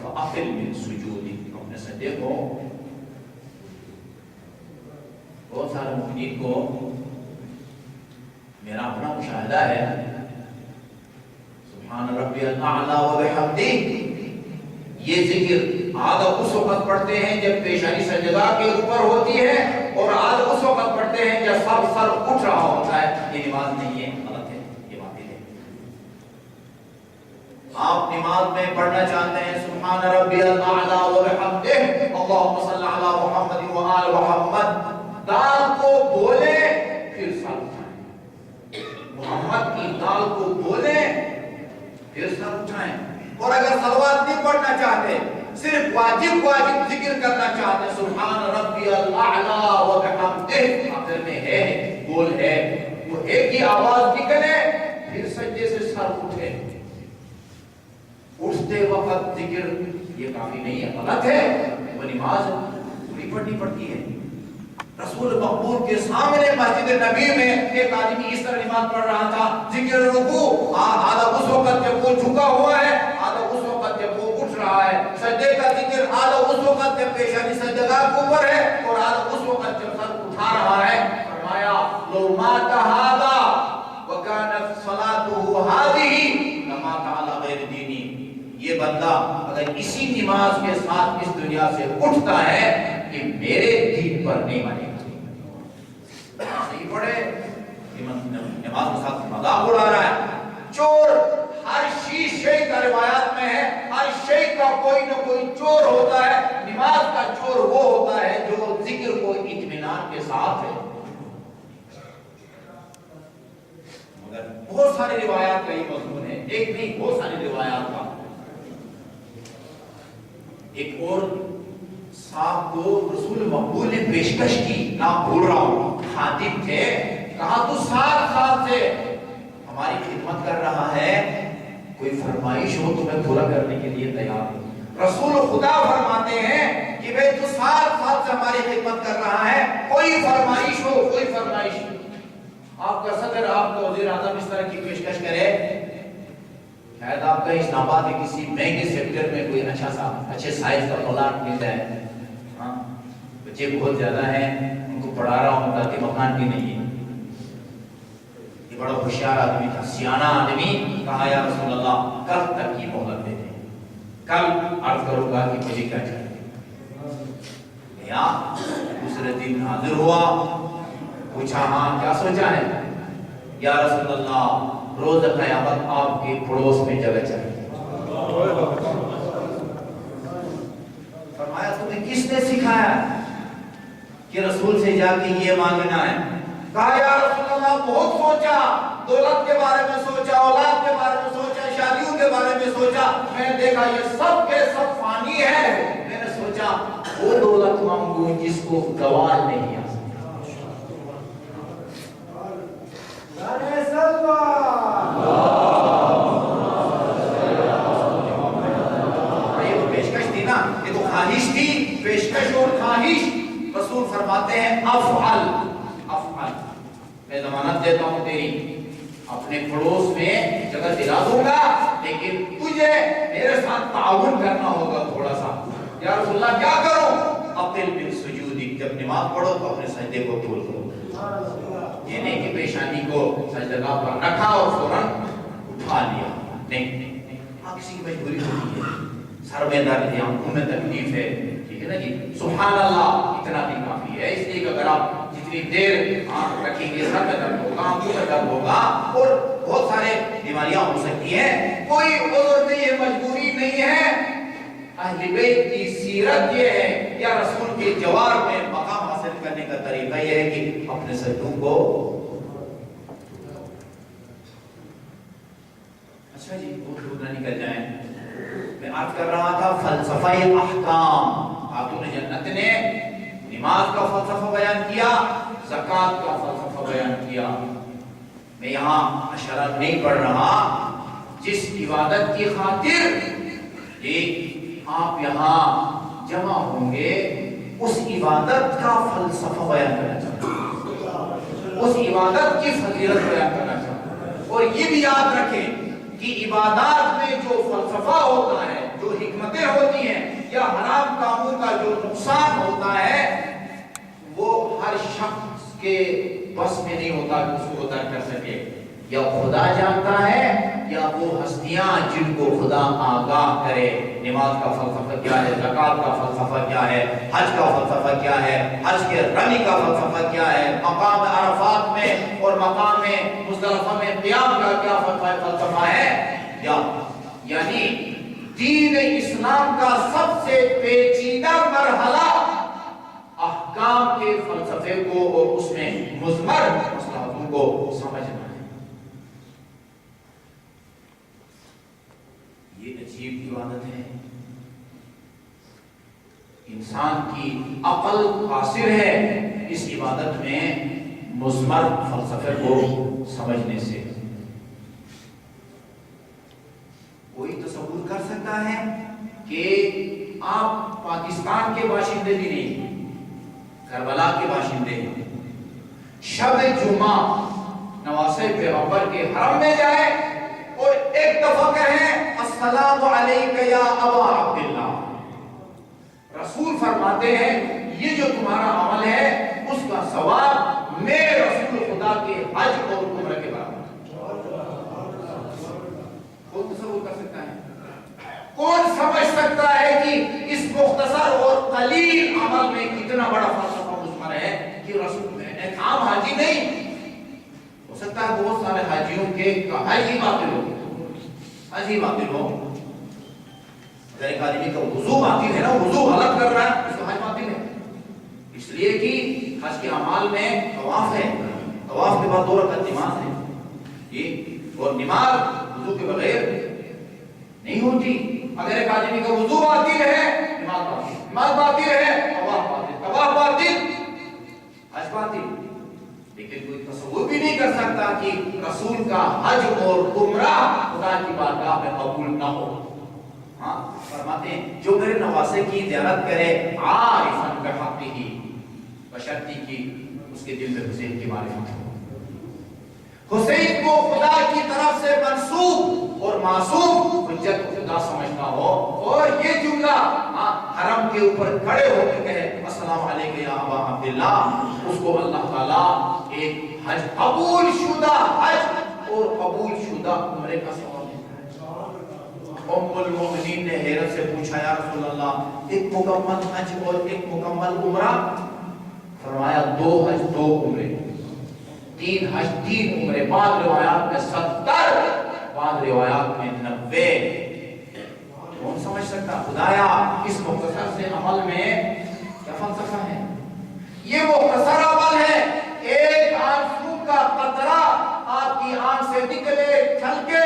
فاقل من سجودک، اپنے سجدے کو، بہت سارے مؤمنین کو میرا اپنا مشاہدہ ہے، سبحان ربی الاعلی و بحمدہ، یہ ذکر آدھا اس وقت پڑھتے ہیں جب پیشانی سجدہ کے اوپر ہوتی ہے، اور آدھا اس وقت پڑھتے ہیں جب سر اٹھ رہا ہوتا ہے۔ یہ نماز نہیں ہے، غلط ہے، یہ باطل ہے۔ آپ نماز میں پڑھنا چاہتے ہیں سبحان ربی الاعلی و بحمدہ اللہم صلی علی محمد و آل محمد، دال کو بولے پھر سر اٹھائیں، محمد کی دال کو بولے پھر سر اٹھائیں۔ اور اگر صلوات نہیں پڑھنا چاہتے، صرف واجب ذکر کرنا چاہتے، سبحان ربی الاعلی و بحمدہ، آخر میں ہے، بول ہے، وہ ایک ہی آواز نکلے پھر سجدے سے سر اٹھے، اٹھتے وقت ذکر یہ کافی نہیں ہے، غلط ہے، وہ نماز پوری پڑھنی پڑتی ہے۔ رسول مقبول کے سامنے مسجد نبی میں ایک آدمی اس طرح نماز پڑھ رہا تھا، ذکر رکوع آدھا اس وقت جب وہ جھکا ہوا ہے، آدھا اس وقت جب وہ اٹھ رہا ہے، سجدے کا ذکر آدھا اس وقت جب پیشانی سجدہ کے اوپر ہے، اور آدھا اس وقت جب سر اٹھا رہا ہے۔ فرمایا لو مات ھذا وکانت صلاته ھذہ لما اسی نماز کے ساتھ اس دنیا سے اٹھتا ہے کہ میرے دین پر نہیں مانے گا. صحیح پڑھے نماز کے ساتھ مذاق اڑا رہا ہے. چور ہر شیشے کا روایات میں ہے، ہر شے کا کوئی نہ کوئی چور ہوتا ہے. نماز کا چور وہ ہوتا ہے جو ذکر کو اطمینان کے ساتھ ہے. مگر بہت ساری روایات کا یہ مضمون ہے، ایک نہیں بہت ساری روایات کا. ایک اور صاحب کو رسول مقبول نے پیشکش کی، نہ بھول رہا ہوں، خادم تھے، کہا تو 7 سال سے ہماری خدمت کر رہا ہے، کوئی فرمائش ہو تمہیں پورا کرنے کے لیے تیار ہوں. رسول خدا فرماتے ہیں کہ بھئی تو 7 سال سے ہماری خدمت کر رہا ہے، کوئی فرمائش ہو، کوئی فرمائش. آپ کا صدر، آپ کا وزیر اعظم اس طرح کی پیشکش کرے، شاید آپ کا اسلام آباد کے کسی مہنگے سیکٹر میں کوئی اچھے سائز کا پلاٹ مل جائے. ہاں بچے بہت زیادہ ہیں، ان کو پڑھا رہا ہوں تاکہ مکان بھی نہیں ہے. یہ بڑا ہوشیار آدمی تھا، سیانہ آدمی. کہا یا رسول اللہ کل تک کی مہلت دے دیں، کل عرض کروں گا کہ مجھے کیا چاہیے. دوسرے دن حاضر ہوا، پوچھا ہاں کیا سوچا ہے؟ یا رسول اللہ روز قیامت آپ کے پڑوس میں جگہ چاہیے. فرمایا تمہیں کس نے سکھایا کہ رسول سے جا کے یہ مانگنا ہے؟ کہا یا رسول اللہ بہت سوچا، دولت کے بارے میں سوچا، اولاد کے بارے میں سوچا، شادیوں کے بارے میں سوچا. میں نے دیکھا یہ سب کے سب فانی ہے. میں نے سوچا وہ دولت مانگوں جس کو گوال نہیں آ سکتا. یہ تو خواہش تھی، پیشکش اور خواہش. رسول فرماتے ہیں افعل افعل، میں ضمانت دیتا ہوں تیری اپنے پڑوس میں جگہ دلا دوں گا، لیکن تجھے میرے ساتھ تعاون کرنا ہوگا تھوڑا سا. یا رسول اللہ کیا کروں؟ اقل بالسجود، جب نماز پڑھو تو اپنے سجدے کو طول کرو. یہ نہیں کہ پیشانی کو سجدگاہ پر رکھا اور فوراً اٹھا لیا. نہیں، آپ کسی کی مجبوری ہوتی ہے، سر میں درد ہے، آنکھوں میں تکلیف ہے، ٹھیک ہے نا جی، سبحان اللہ اتنا بھی کافی ہے. اس لیے کہ اگر آپ جتنی دیر آنکھ رکھیں گے سر میں درد ہوگا، آنکھوں میں درد ہوگا، اور بہت سارے بیماریاں ہو سکتی ہیں. کوئی عذر نہیں ہے، مجبوری نہیں ہے. اہل بیت کی سیرت یہ ہے، یا رسول کے جوار میں مقام حاصل کرنے کا طریقہ یہ ہے کہ اپنے سجدوں کو. اچھا جی بہت دور نہ نکل جائیں. میں عرض کر رہا تھا فلسفہ احکام. خاتون جنت نے نماز کا فلسفہ بیان کیا، زکوٰۃ کا فلسفہ بیان کیا. میں یہاں اشارہ نہیں پڑھ رہا. جس عبادت کی خاطر آپ یہاں جمع ہوں گے اس عبادت کا فلسفہ بیان کرنا چاہتا ہوں، اس عبادت کی فضیلت بیان کرنا چاہتا ہوں. اور یہ بھی یاد رکھیں کہ عبادات میں جو فلسفہ ہوتا ہے، جو حکمتیں ہوتی ہیں، یا حرام کاموں کا جو نقصان ہوتا ہے، وہ ہر شخص کے بس میں نہیں ہوتا کہ اس کو ترک کر سکے. یا خدا جانتا ہے یا وہ ہستیاں جن کو خدا آگاہ کرے. نماز کا فلسفہ کیا ہے، زکوٰۃ کا فلسفہ کیا ہے، حج کا فلسفہ کیا ہے، حج کے رمی کا فلسفہ کیا ہے، مقام عرفات میں اور مقام مزدلفہ میں قیام کا کیا فلسفہ ہے. یعنی دین اسلام کا سب سے پیچیدہ مرحلہ احکام کے فلسفے کو اور اس میں مضمر مصلحتوں کو سمجھنا ہے. یہ عجیب عبادت ہے. انسان کی عقل قاصر ہے اس عبادت میں مضمر فلسفے کو سمجھنے سے. کوئی تصور کر سکتا ہے کہ آپ پاکستان کے باشندے بھی نہیں، کربلا کے باشندے ہیں، شب جمعہ نواسے پیغمبر کے حرم میں جائے اور ایک دفعہ کہیں السلام علیک یا ابا عبداللہ. رسول فرماتے ہیں یہ جو تمہارا عمل ہے اس کا ثواب میں رسول خدا کے حج اور عمرہ کے برابر. کوئی تصور کر سکتا ہے؟ کون سمجھ سکتا ہے کہ اس مختصر اور قلیل عمل میں کتنا بڑا فلسفہ مضمر ہے کہ رسول ایک عام حاجی نہیں ہو سکتا ہے بہت سارے حاجیوں کے حج ہی باطل ہو، حج ہی باطل ہو. اگر ایک آدمی کا وضو باطل ہے نا، وضو غلط کر رہا ہے، اس کا حج باطل ہے. اس لیے کہ حج کے اعمال میں طواف ہے، طواف کے بعد 2 رکعت نماز ہے یہ، اور نماز وضو کے بغیر نہیں ہوتی. اگر ایک آدمی کا وضو باطل ہے، نماز باطل ہے، طواف باطل، حج باطل. لیکن کوئی تصور بھی نہیں کر سکتا کہ رسول کا حج اور عمرہ خدا کی بارگاہ میں قبول نہ ہو. ہاں فرماتے ہیں جو میرے نواسے کی زیارت کرے عارفاً بحقہ، بشرطی کی اس کے دل میں حسین کی معرفت ہو. حسین کو خدا کی طرف سے منسوب اور معصوم حجت خدا سمجھتا ہو، اور یہ جملہ حرم کے اوپر کھڑے ہو کے کہے السلام علیکم یا ابا عبداللہ، اس کو اللہ تعالیٰ ایک حج قبول شدہ حج اور قبول شدہ عمرے کا ثواب دیتا ہے. ام المؤمنین نے حیرت سے پوچھا یا رسول اللہ، ایک مکمل حج اور ایک مکمل عمرہ؟ فرمایا 2 حج 2 عمرے، 3 حج 3 عمرے، بعض روایات میں 70، بعض روایات میں 90. کون سمجھ سکتا خدایا اس مختصر سے عمل میں کیا فلسفہ ہے؟ یہ مختصر عمل ہے، ایک آنسو کا قطرہ آپ کی آنکھ سے نکلے چھلکے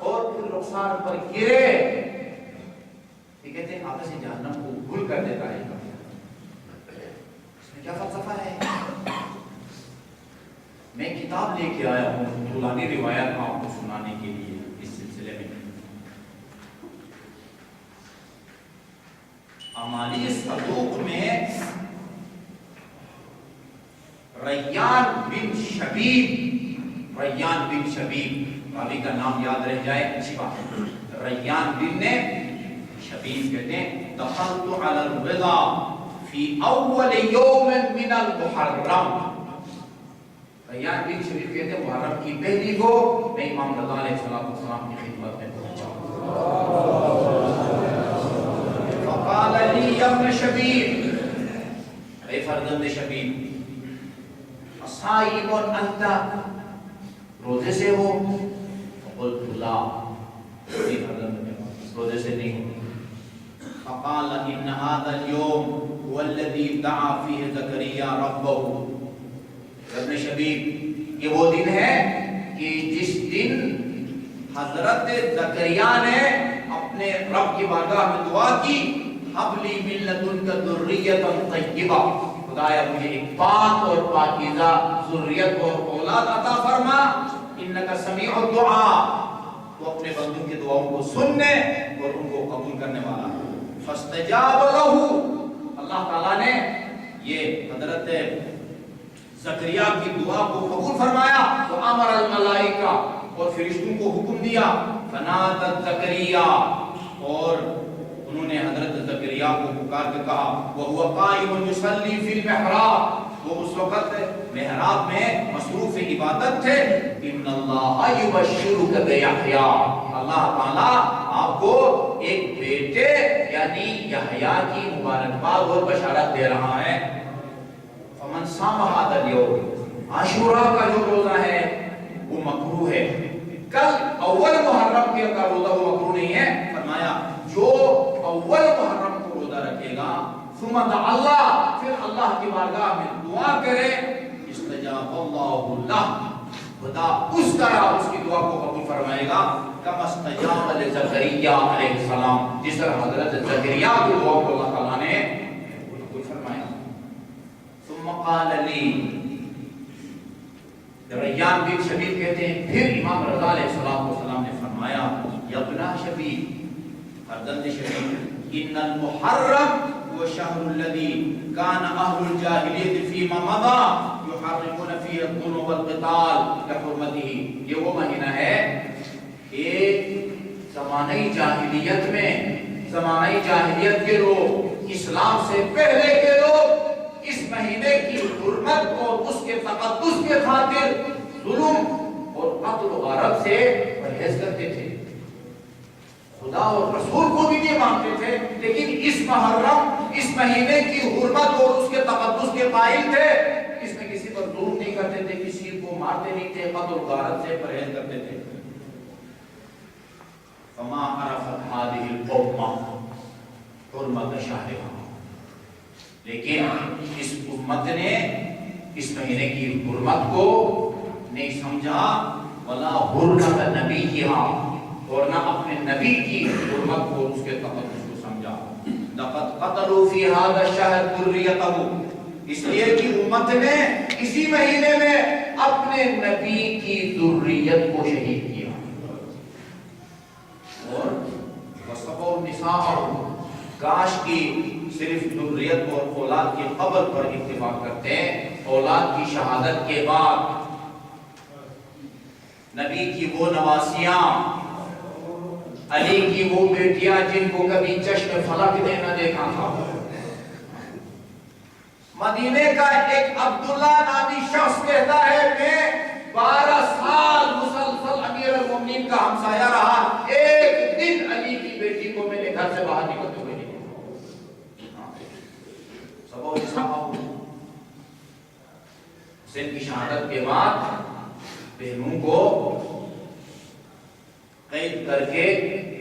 اور پھر رخسار پر گرے، یہ کہتے ہیں آتش جہنم کو گل کر دیتا ہے. اس میں کیا فلسفہ ہے؟ میں کتاب لے کے آیا ہوں طولانی روایت آپ کو سنانے کے لیے اس سلسلے میں. اعمال صدوق میں ریان بن شبیب راوی کا نام یاد رہ جائے اچھی بات ہے. ریان بن شبیب کہتے ہیں دخلت علی الرضا فی اول یوم من المحرم. ریان بن شبیب کہتے ہیں محرم کی پہلی کو میں امام رضا علیہ السلام کی خدمت میں پہنچا. فقال لی یا ابن شبیب، اے فرزند شبیب، صائم انت، روزے سے ہو؟ قلت لا، روزے سے نہیں ہو. فقال ان هذا اليوم هو الذي دعا فيه زكريا ربه. ابن شبیب یہ وہ دن ہے کہ جس دن حضرت زکریا نے اپنے رب کی بارگاہ میں دعا کی حب لی من لدنک ذریۃ طیبہ، خدایا مجھے ایک پاک اور پاکیزہ ذریت اور اولاد عطا فرما، انک سمیع الدعاء، تو اپنے بندوں کی دعاؤں کو سننے اور ان کو قبول کرنے والا. فاستجاب لہ، اللہ تعالیٰ نے یہ حضرت زکریا کی دعا کو قبول فرمایا. تو امر الملائکہ، اور فرشتوں کو حکم دیا، فنادت زکریا، اور انہوں نے حضرت زکریا کو پکار کے کہا وَهُوَ قَائِمٌ يُصَلِّي فِي الْمِحْرَابِ، وہ اس وقت محراب میں مصروف عبادت تھے. ان اللہ یبشرک بِیحییٰ، اللہ تعالیٰ آپ کو ایک بیٹے یعنی یحییٰ کی مبارکباد اور بشارت دے رہا ہے. فمن صام هذا اليوم، عاشوراء کا جو روزہ ہے وہ مکروہ ہے. کل اول محرم کا روزہ وہ مکروہ نہیں ہے. فرمایا جو اول محرم کو روزہ رکھے گا ثم دعا اللہ، پھر اللہ کی بارگاہ میں دعا کرے، استجاب اللہ لہ، خدا اس طرح اس کی دعا کو قبول فرمائے گا کما استجاب لزکریا علیہ السلام، جس طرح حضرت زکریا کی دعا کو اللہ تعالیٰ نے قبول فرمایا. ثم قال لی، ریان بن شبیب کہتے ہیں پھر امام رضا علیہ السلام نے فرمایا یا ابن شبیب، فرزند شبیب، ان المحرم هو الشهر الذي كان اهل الجاهليه فيما مضى يحرمون فيه الظلم والقتال لحرمته. یہ وہ مہینہ ہے ایک زمانہ جاہلیت میں، زمانہ جاہلیت کے لوگ، اسلام سے پہلے کے لوگ اس مہینے کی حرمت اور اس کے تقدس کے خاطر ظلم اور قتل و غارت سے پرہیز کرتے تھے. خدا اور رسول کو بھی نہیں مانتے تھے، لیکن اس محرم، اس مہینے کی حرمت اور اس کے تقدس کے قائل تھے۔ اس میں کسی پر ظلم نہیں کرتے تھے، کسی کو مارتے نہیں تھے، قتل و غارت سے پرہیز کرتے تھے۔ فما عرفت هذه الامه حرمت شهرها، لیکن اس امت نے اس مہینے کی حرمت کو نہیں سمجھا، ولا حرمت نبیہا، اور نہ اپنے نبی کی حرمت کو، اس کے تقدس کو سمجھا۔ لقد قتلوا في هذا الشهر ذريته، اس لیے کہ امت نے اسی مہینے میں اپنے نبی کی ذریت کو شہید کیا۔ اور وصفوا النساء، کاش کی صرف ذریت اور اولاد کی قبر پر اتفاق کرتے ہیں، اولاد کی شہادت کے بعد نبی کی وہ نواسیاں، علی کی وہ بیٹیاں جن کو کبھی چشم فلک نے نہ دیکھا تھا، مدینے کا ایک عبداللہ نامی شخص کہتا ہے میں 12 سال مسلسل امیر المومنین کا ہمسایہ رہا، ایک دن علی کی بیٹی کو میں نے گھر سے باہر نکلتے ہوئے نہیں دیکھا۔ سبو صحابہ حسین کی شہادت کے بعد بہنوں کو قید کر کے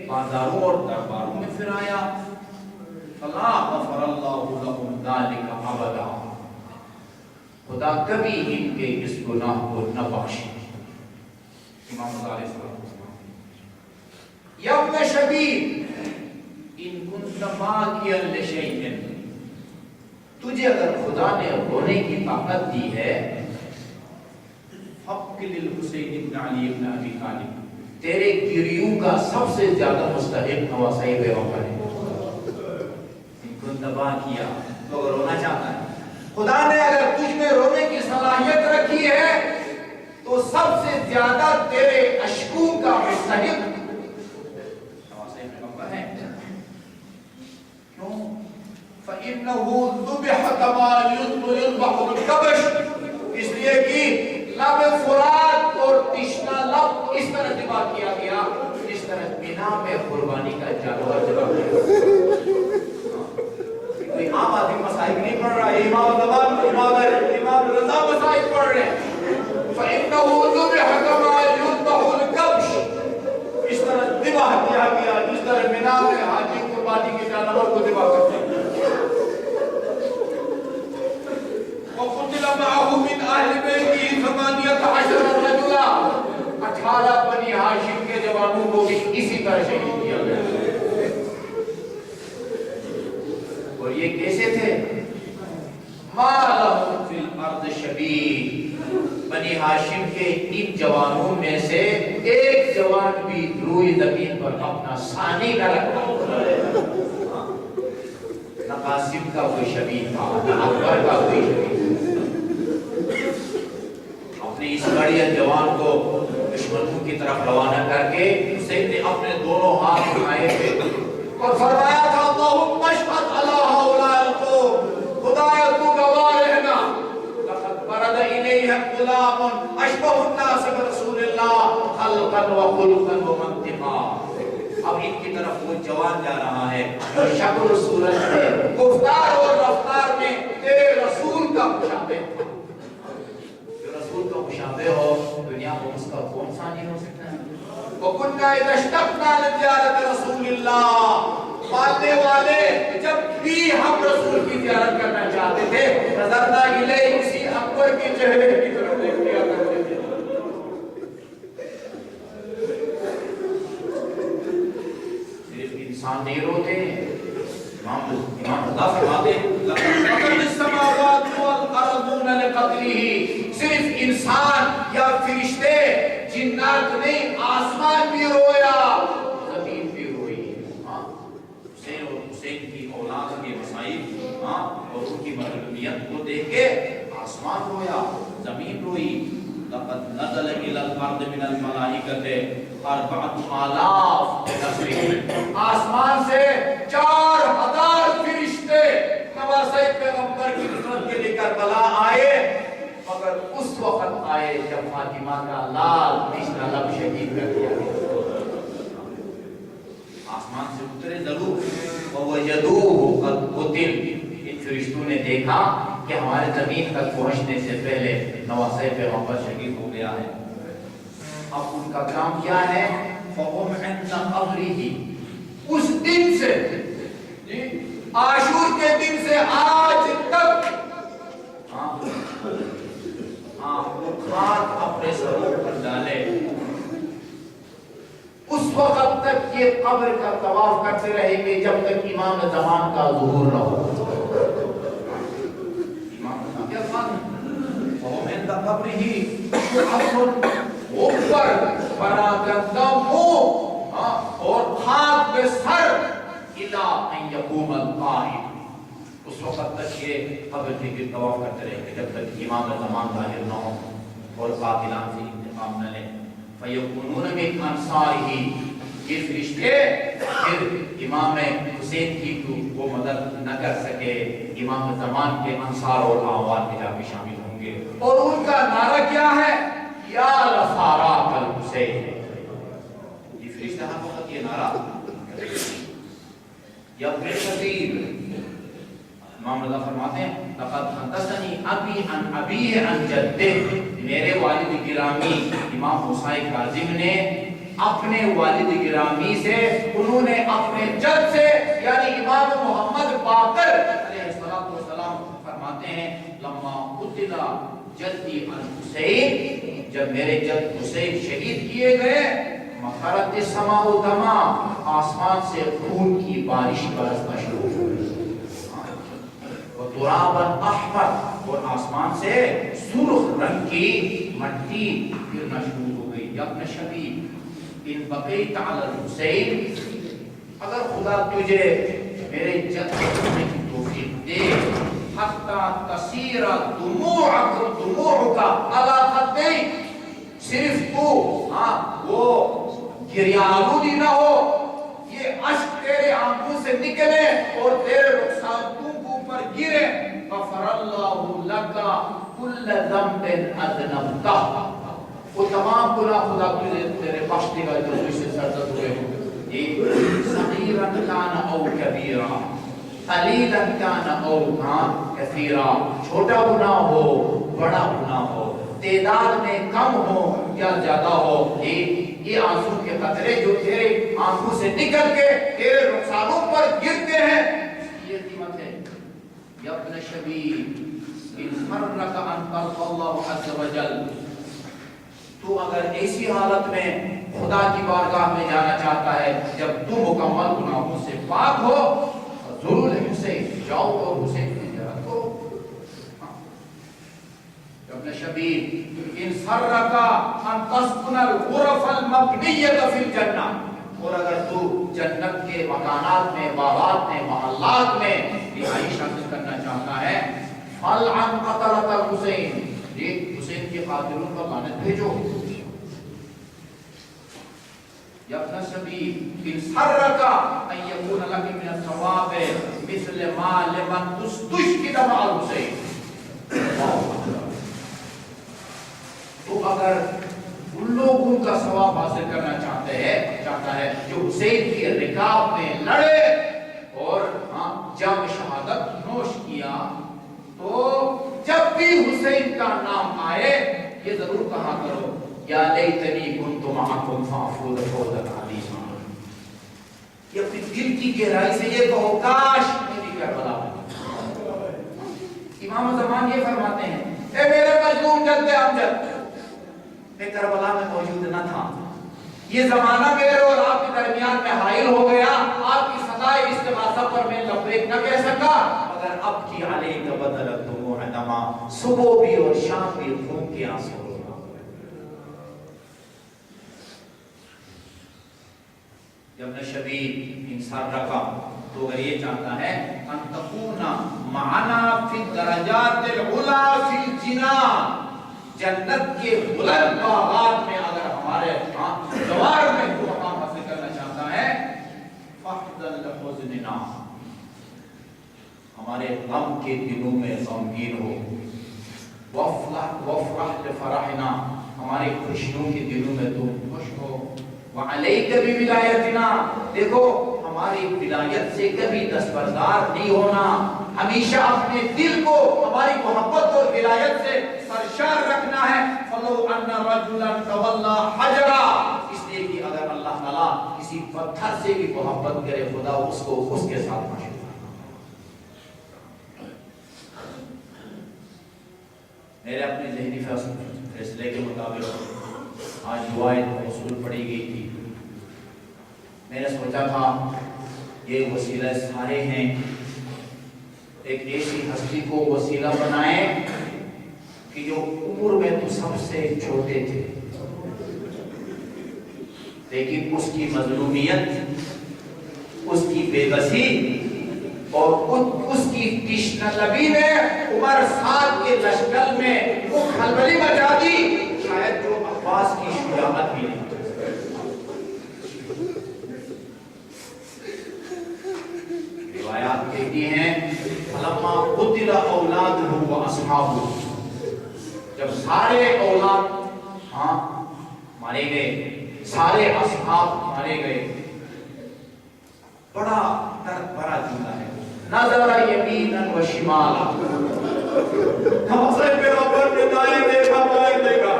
بازاروں اور درباروں میں پھرایا۔ فلا غفر اللہ لهم ذلك ابدا، خدا کبھی ان کے اس گناہ کو نہ بخشے۔ امام غزالی صلی اللہ علیہ وسلم، یا ابن شبیب ان کنت باقیا لشیء، تجھے اگر خدا نے رونے کی طاقت دی ہے، فقل الحسین ابن علی ابن ابی طالب، تیرے گریوں کا سب سے زیادہ مستحق نواسائی پیغمبر ہے۔ تباہ کیا تو اگر رونا چاہتا ہے، خدا نے اگر تجھ میں رونے کی صلاحیت رکھی ہے تو سب سے زیادہ تیرے اشکوں کا مستحق نواسائی پیغمبر ہے۔ کیوں؟ فَإِنَّهُ ذُبِحَ كَمَا يُذْبَحُ الْكَبْشُ، اس لیے کہ لب فرات اور تشنا لب اس طرح ذبح کیا گیا جس طرح بنا میں قربانی کا جانور ذبح کیا۔ کوئی عام آدمی مسائل نہیں پڑھ رہا ہے، امام رضا مسائل پڑھ رہے ہیں۔ فَإِنَّهُ ذُبِحَ كَمَا يُذْبَحُ الْكَبْشُ، اس طرح ذبح کیا گیا جس طرح بنا میں حاجی قربانی کے جانور کو ذبح کرتے ہیں۔ وَقُتِلَ مَعَهُ مِنْ أَهْلِ بَيْتِهِ 18 رَجُلًا، 18 بنی ہاشم کے جوانوں کو بھی اسی طرح شہید کیا گیا۔ اور یہ کیسے تھے؟ مَا لَهُمْ فِي الْأَرْضِ شَبِيهٌ، بنی ہاشم کے ان جوانوں میں سے ایک جوان بھی روئی زمین پر اپنا ثانی نہ رکھا، نہ قاسم کا کوئی شبیہ تھا، نہ اکبر کا کوئی شبیہ۔ اپنے اس بڑے جوان کو دشمنوں کی طرف روانہ کر کے حسین نے اپنے دونوں ہاتھ اٹھائے تھے اور فرمایا تھا اللہم اشہد علی ہؤلاء القوم، خدایا تو گواہ رہنا، لقد برد الیہم غلام اشبہ الناس برسول اللہ خلقا وخلقا ومنطقا۔ اب ان کی طرف وہ جوان جا رہا ہے جو شکل و صورت میں، گفتار اور رفتار میں تیرے رسول کا مشابہ تھا۔ جو رسول کا مشابہ ہو دنیا میں اس کا کون سا نہیں ہو سکتا ہے؟ وَكُنَّا إِذَا اشْتَقْنَا لِزِيَارَةِ رَسُولِ اللَّهِ، ماننے والے جب بھی ہم رسول کی زیارت کرنا چاہتے تھے نظرنا الیہ، اسی اکبر کے چہرے کی طرف دیکھ لیا کرتے تھے۔ صرف انسان نہیں روتے، امام خدا فرماتے لَقَدْ السَّمَاوَاتُ وَالْأَرْضُونَ لِقَتْلِهِ، صرف انسان یا فرشتے جنات نہیں، آسمان بھی رویا، زمین بھی روئی۔ حسین اور حسین کی اولاد کے مسائل اور ان کی مظلومیت کو دیکھ کے آسمان رویا، زمین روئی۔ لقد نزل الى الارض من الملائکۃ 4000، آسمان سے 4000 فرشتے نواسائی پیغمبر کی نصرت کے لیے کربلا آئے، مگر اس وقت آئے جب فاطمہ کا لال تشنا لب شہید کر دیا گیا۔ ضرور وَوَجَدُوهُ قَدْ قُتِلَ، ان فرشتوں نے دیکھا کہ ہمارے زمین تک پہنچنے سے پہلے نواسۂ پیغمبر شہید ہو گیا ہے۔ اب ان کا کام کیا ہے؟ فَهُمْ عِنْدَ قَبْرِهِ، اس دن سے عاشور کے دن سے آج تک وہ خاک اپنے سروں پر ڈالے، اس وقت تک یہ قبر کا طواف کرتے رہیں گے جب تک امام زمان کا ظہور نہ ہو۔ امام زمان کیا بات ہے؟ وہ من قبر ہی اوپر پراگندہ منہ اور خاک پہ سر الا ان یقوم القائم، اس وقت تک یہ قبر کی طواف کرتے رہیں گے جب تک امام زمان ظاہر نہ ہو اور قاتلان سے انتقام نہ لیں۔ فَيَكُونُونَ مِنْ أَنصَارِهِ، یہ فرشتے پھر امام حسین کی وہ مدد نہ کر سکے، امام زمان کے انصار اور اعوان میں جا کے شامل ہوں گے، اور ان کا نعرہ کیا ہے؟ یا لصاراک الحسین، یہ فرشتے ہر وقت یہ نعرہ یا ابن شبیر۔ امام رضا فرماتے ہیں لقد حدثنی ابی عن ابیہ عن جدہ، میرے والد گرامی امام حسین کاظم نے اپنے والد گرامی سے، انہوں نے اپنے جد سے یعنی امام محمد باقر علیہ السلام فرماتے ہیں لما قتل جدی الحسین، جب میرے جد حسین شہید کیے گئے، مخرت السماء دما، آسمان سے خون کی بارش برسنا شروع ہو گئی، ترابا احمر، اور آسمان سے سرخ رنگ کی مٹی گرنا شروع ہو گئی۔ یا ابن شبیب ان بقیت علی الحسین، اگر خدا تجھے میرے جد کرنے کی توفیق دے، حتی تصیر دموعک علی خدیک، صرف تو وہ گریہ آلودی نہ ہو، یہ اشک تیرے آنکھوں سے نکلے اور تیرے رخسار پر گرے، غفر اللہ لک کل ذنب اذنبتہ، وہ تمام گناہ خدا تیرے بخش دے گا جو تجھ سے سرزد ہوئے ہوں، صغیرا کان او کبیرا، قلیلا کان او کثیرا، چھوٹا گناہ ہو بڑا گناہ ہو، تعداد میں کم ہو یا زیادہ ہو، یہ آنسو کے قطرے جو تیرے آنکھوں سے نکل کے تیرے رخساروں پر گرتے ہیں، یہ قیمت ہے۔ یا ابن شبیب ان فرق ان تلقى اللہ عز وجل، تو اگر ایسی حالت میں خدا کی بارگاہ میں جانا چاہتا ہے جب تو مکمل گناہوں سے پاک ہو، ضرور حسین جاؤ اور حسین کی زیارت کرو۔ ابن شبیب ان فرق ان تسكن الغرف المبنیۃ فی الجنہ، اور اگر تو جنت کے مکانات میں، باغات میں، محلات میں رہائش حاصل کرنا چاہتا ہے، فَلْعَنْ قَتَلَةَ الْحُسَيْنِ، یہ حسین کے قاتلوں پر لعنت بھیجو۔ یا ابن شبیب ان سرک ان یکون لک من الثواب مثل ما لمن استشهد مع الحسین، تو اگر ان لوگوں کا ثواب حاصل کرنا چاہتا ہے جو حسین کی رکاب میں لڑے اور جام شہادت نوش کیا، تو جب بھی حسین کا نام آئے یہ ضرور کہا کرو یا لیتنی کنت معکم فافوز فوزا عظیما، یہ اپنی دل کی گہرائی سے یہ کہو کاش میری کربلا میں۔ امام زمان یہ فرماتے ہیں اے میرے مظلوم جد امجد، میں کربلا میں موجود نہ تھا، یہ زمانہ میرے اور آپ کے درمیان میں حائل ہو گیا، آپ کی صدائے استغاثہ پر میں لبیک نہ کہہ سکا، مگر اب کی علیک بدلت دموع دما، صبح بھی اور شام بھی خون کے آنسو رونا۔ جب نشبیب انسان رکھا تو اگر یہ چاہتا ہے ان تکونا معنا فی درجات العلا فی الجنان، جنت کے بلند باغات میں اگر ہمارے جوار میں تو مقام حاصل کرنا چاہتا ہے، فاحزن لحزننا، ہمارے غم کے دنوں میں غمگین ہو، وافرح لفرحنا، ہمارے خوشیوں کے دنوں میں تم خوش ہو، وعلیک بولایتنا، دیکھو ہماری ولایت سے کبھی دستبردار نہیں ہونا، ہمیشہ اپنے دل کو ہماری محبت اور ولایت سے سرشار رکھنا ہے۔ فَلَوْ أَنَّ رَجُلًا تَوَلَّى حَجَرًا، اس لیے کہ اگر اللہ تعالیٰ کسی پتھر سے بھی محبت کرے، خدا اس کو اس کے ساتھ مشغول۔ میرے اپنے ذہنی فیصلے کے مطابق آج دعائیں موصول پڑھی گئی تھی۔ میں نے سوچا تھا یہ وسیلہ سارے ہیں، ایک ایسی ہستی کو وسیلہ بنائیں کہ جو عمر میں تو سب سے چھوٹے تھے، لیکن اس کی مظلومیت، اس کی بے بسی اور اس کی تشنہ لبی نے عمر سعد کے لشکر میں وہ کھلبلی مچا دی، شاید جو عباس کی شجاعت بھی نہیں۔ روایات کہتی ہیں فلما قتل اولادہ واصحابہ، جب سارے اولاد مارے گئے، سارے اصحاب مارے گئے، بڑا درد بھرا جملہ ہے، نظر یمینا و شمالا، حسن پیغمبر نے دائیں دیکھا بائیں دیکھا،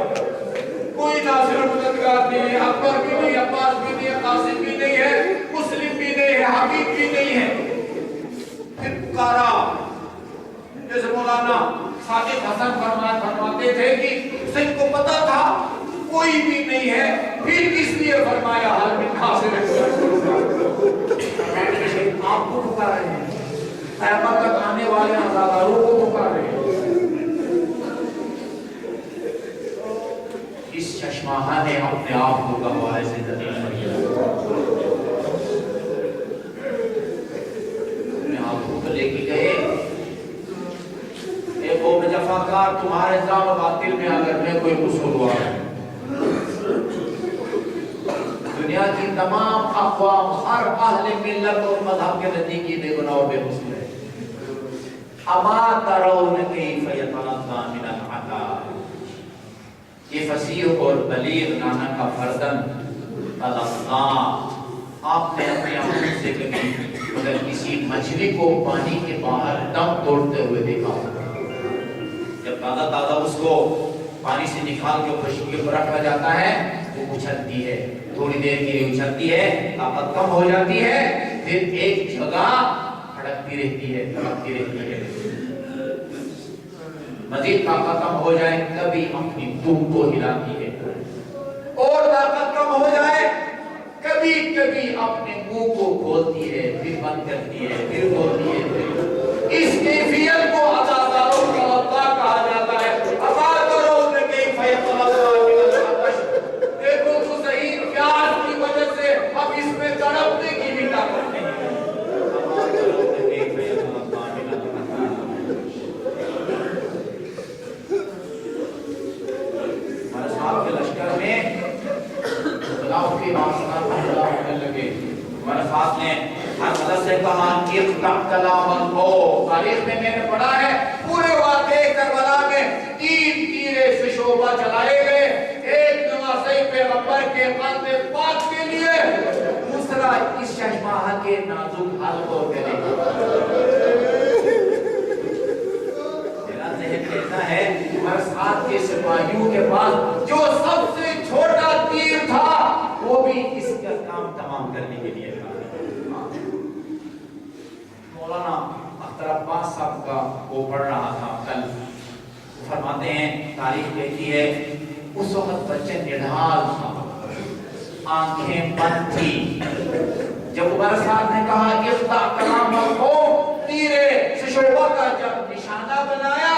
کوئی ناصر مددگار نہیں ہے، اکبر بھی نہیں، عباس بھی نہیں ہے، قاسم بھی نہیں ہے، مسلم بھی نہیں ہے، حبیب بھی نہیں ہے۔ پھر پکارا، جیسے مولانا صادق حسن فرماتے تھے کہ حسین کو پتا تھا کوئی بھی نہیں ہے، پھر کس لیے فرمایا حال میں حاصل ہے، آپ کو پکار رہے ہیں، قیامت تک آنے والے عزاداروں کو پکار رہے ہیں۔ اس چشماہا نے اپنے آپ کو گہوارے سے ذلیل کر دیا، اپنے آپ کو لے کے گئے، اے قوم جفاکار، تمہارے الزام باطل میں اگر میں کوئی قصور ہوا ہے، دنیا کی تمام اقوام، ہر اہل ملت اور مذہب کے نزدیک بے گناہ و بے قصور ہے۔ اما ترون کیف یتلقی من العطاء، یہ فصیح اور بلیغ نانا کا فردن تلقی، آپ نے اپنے آنکھوں سے کبھی اگر کسی مچھلی کو پانی کے باہر دم توڑتے ہوئے دیکھا، جب تازہ تازہ اس کو پانی سے نکال کے خشکی پر رکھا جاتا ہے، وہ اچھلتی ہے، تھوڑی دیر کے لیے اچھلتی ہے، طاقت کم ہو جاتی ہے، پھر ایک جگہ پھڑکتی رہتی ہے، پھڑکتی رہتی ہے، مزید طاقت کم ہو جائے کبھی اپنی دم کو ہلاتی ہے، اور طاقت کم ہو جائے کبھی کبھی اپنے منہ کو کھولتی ہے، پھر بند کرتی ہے، پھر کھولتی ہے، پھر اس کیفیت کو عزاداروں کا اللہ کہا جاتا ہے۔ اما ترون کیف یتلقی من العطش، دیکھو تو صحیح پیاس کی وجہ سے اب اس میں تڑپنے کی بھی طاقت نہیں ہے۔ اما ترون کیف یتلقی من العطش، ہمارے صاحب کے لشکر میں خلاف کی آسمان حملہ ہونے لگے، ہمارے صاحب نے ہر مدد سے کہا اقطع کلام القوم، تاریخ میں نے پڑھا ہے پورے واقعے کربلا میں 3 تیرے سے شعبہ چلائے گئے، ایک نواسئی پیغمبر کے قلب پاک کے لیے، دوسرا اس چشماہا کے نازک حلقوں کے لیے۔ میرا ذہن کہتا ہے ہر ساتھ کے سپاہیوں کے پاس جو سب سے چھوٹا تیر تھا وہ بھی اس کا کام تمام کرنے کے لیے تھا۔ مولانا اختر عباس صاحب کا وہ پڑھ رہا تھا کل، فرماتے ہیں تاریخ کہتی ہے اس وقت بچے نڈھال تھا، آنکھیں بند تھی، جب عمر صاحب نے کہا اقطع کلام القوم، تیرے سے شعبہ کا جب نشانہ بنایا،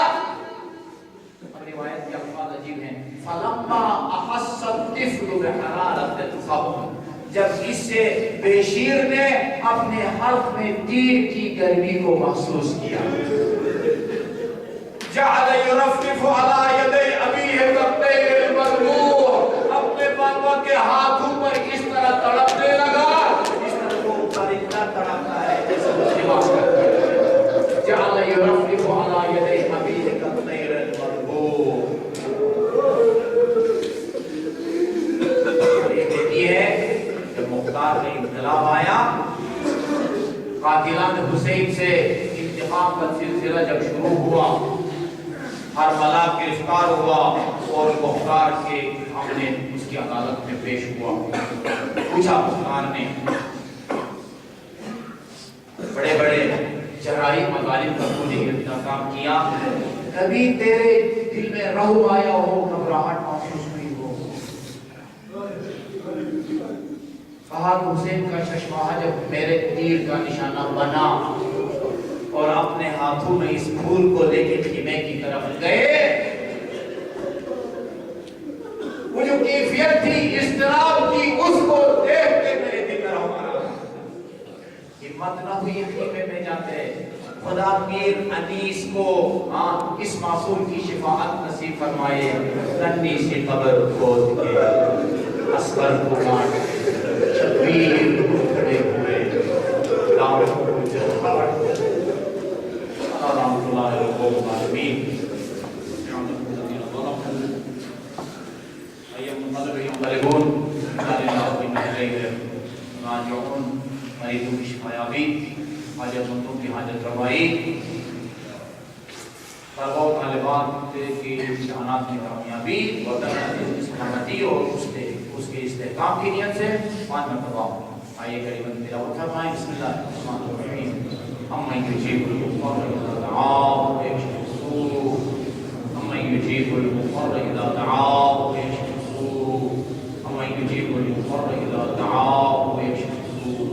اب روایت کے الفاظ عجیب ہیں، فلما احس الطفل بحرارت الخبر، جب اس سے بیشیر نے اپنے حلق میں تیر کی گرمی کو محسوس کیا، جعل یرفرف علی یدی ابیہ کالطیر المذبوح، اپنے پاپا کے ہاتھوں پر اس طرح تڑپنے لگا اس طرح وہ پرندہ تڑپتا ہے جیسے مسلم کرتا ہے، جعل یرفرف علی یدی ابیہ کالطیر المذبوح۔ یہ کہتی ہے جب مختار کا انقلاب آیا قاتلان حسین سے انتقام کا سلسلہ جب شروع ہوا، ہر ملا گرفتار ہوا اور مختار کے ہم نے اس کی عدالت میں پیش ہوا، پوچھا مختار نے بڑے بڑے چہرائی مظالم کا تو نے انتقام کیا، کبھی تیرے دل میں رہو آیا ہو، گھبراہٹ محسوس ہوئی ہو؟ کہا کہ حسین کا چشمہ جب میرے تیر کا نشانہ بنا اور اپنے ہاتھوں میں اس پھول کو لے کے خیمے کی طرف گئے، وہ جو کیفیت تھی اضطراب کی، اس کو دیکھ کے میرے دل میں رہو آیا، ہمت نہ ہوئی خیمے میں جاتے، خدا پیر انیس کو اس معصوم کی شفاعت نصیب فرمائے، ننھی سی قبر کھود کے اصغر کو کاٹ شبیر کو کھڑے ہوئے دعوت کو جہاد رحمۃ اللہ علیہ العالمین راجعون مریضوں کی شفایابی، حاجت مندوں کی حاجت روائی، طلباء و طالبات کی امتحانات کی کامیابی، وطن کی سلامتی اور اس کے استحکام کی نیت سے 5 مرتبہ آئیے قریباً تلاوت فرمائیں۔ بسم اللہ الرحمن الرحیم۔ امن یجیب المضطر اذا دعاه ویکشف السوء، امن یجیب المضطر اذا دعاه ویکشف السوء، امن یجیب المضطر اذا دعاه ویکشف السوء،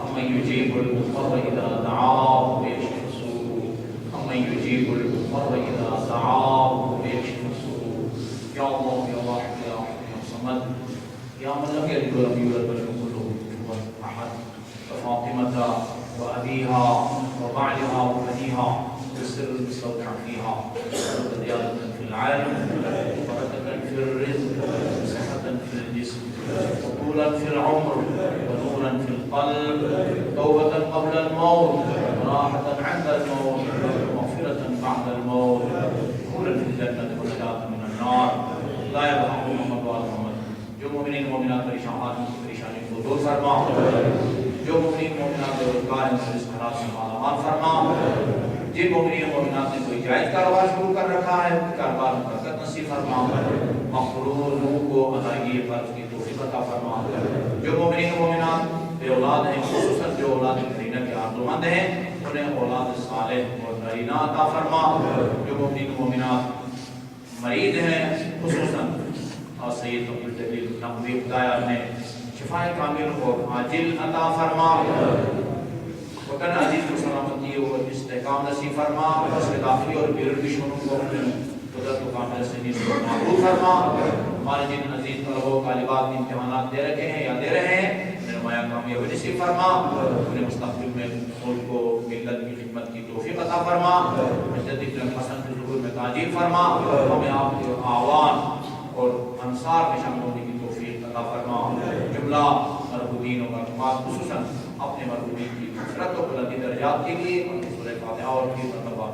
امن یجیب المضطر اذا دعاه ویکشف السوء، امن یجیب المضطر اذا دعاه ویکشف السوء۔ یا اللہ یا واحد یا احد یا صمد یا من لم یلد ولم یولد ولم یکن له کفوا احد، وفاطمة وأبيها وبعلها وبنيها بالسر المستودع فيها، زيادة في العلم وبركة في الرزق وصحة في الجسم وطولا في العمر ونورا في القلب، توبة قبل الموت وراحة عند الموت ومغفرة بعد الموت، دخولا في الجنة ونجاة من النار، لا يرحم محمد وآل محمد۔ جو مومنین مومنات پریشانی کو دور فرما، جو مومنین مومنات روزگار اس حالات سے مالا مال فرما، جن مومنین مومنات نے کوئی جائز کاروبار شروع کر رکھا ہے ان کے کاروبار میں برکت نصیب فرما، مقروروں کو ادائیگی قرض کی توفیق عطا فرما، جو مومنین مومنات بے اولاد ہیں خصوصاً جو اولاد کرینہ کے آرزومند ہیں انہیں اولاد صالح اور نرینہ عطا فرما، جو مومنین مومنات مریض ہیں خصوصاً اور سید عبدالجلیل نقوی خدایا نے شفائے کامل اور عاجل عطا فرما، وطن عزیز کو سلامتی اور استحکام نصیب فرما، اس کے داخلی اور بیرون دشمنوں کو اپنے قدرت و کامل سے نیز معبود فرما، ہمارے جن عزیز طلباء و طالبات امتحانات دے رکھے ہیں یا دے رہے ہیں نمایاں کامیابی نصیب فرما، انہیں مستقبل میں ملک کو ملت کی خدمت کی توفیق عطا فرما، مجدد حسن کے ظہور میں تاجیل فرما، ہمیں آپ کے آوان اور انصار میں شامل ہونے کی توفیق عطا فرما، جملہ مرحومین و مرحومات خصوصاً اپنے مرحومین کی مغفرت و بلندی درجات کے لیے سورہ فاتحہ اور 3 مرتبہ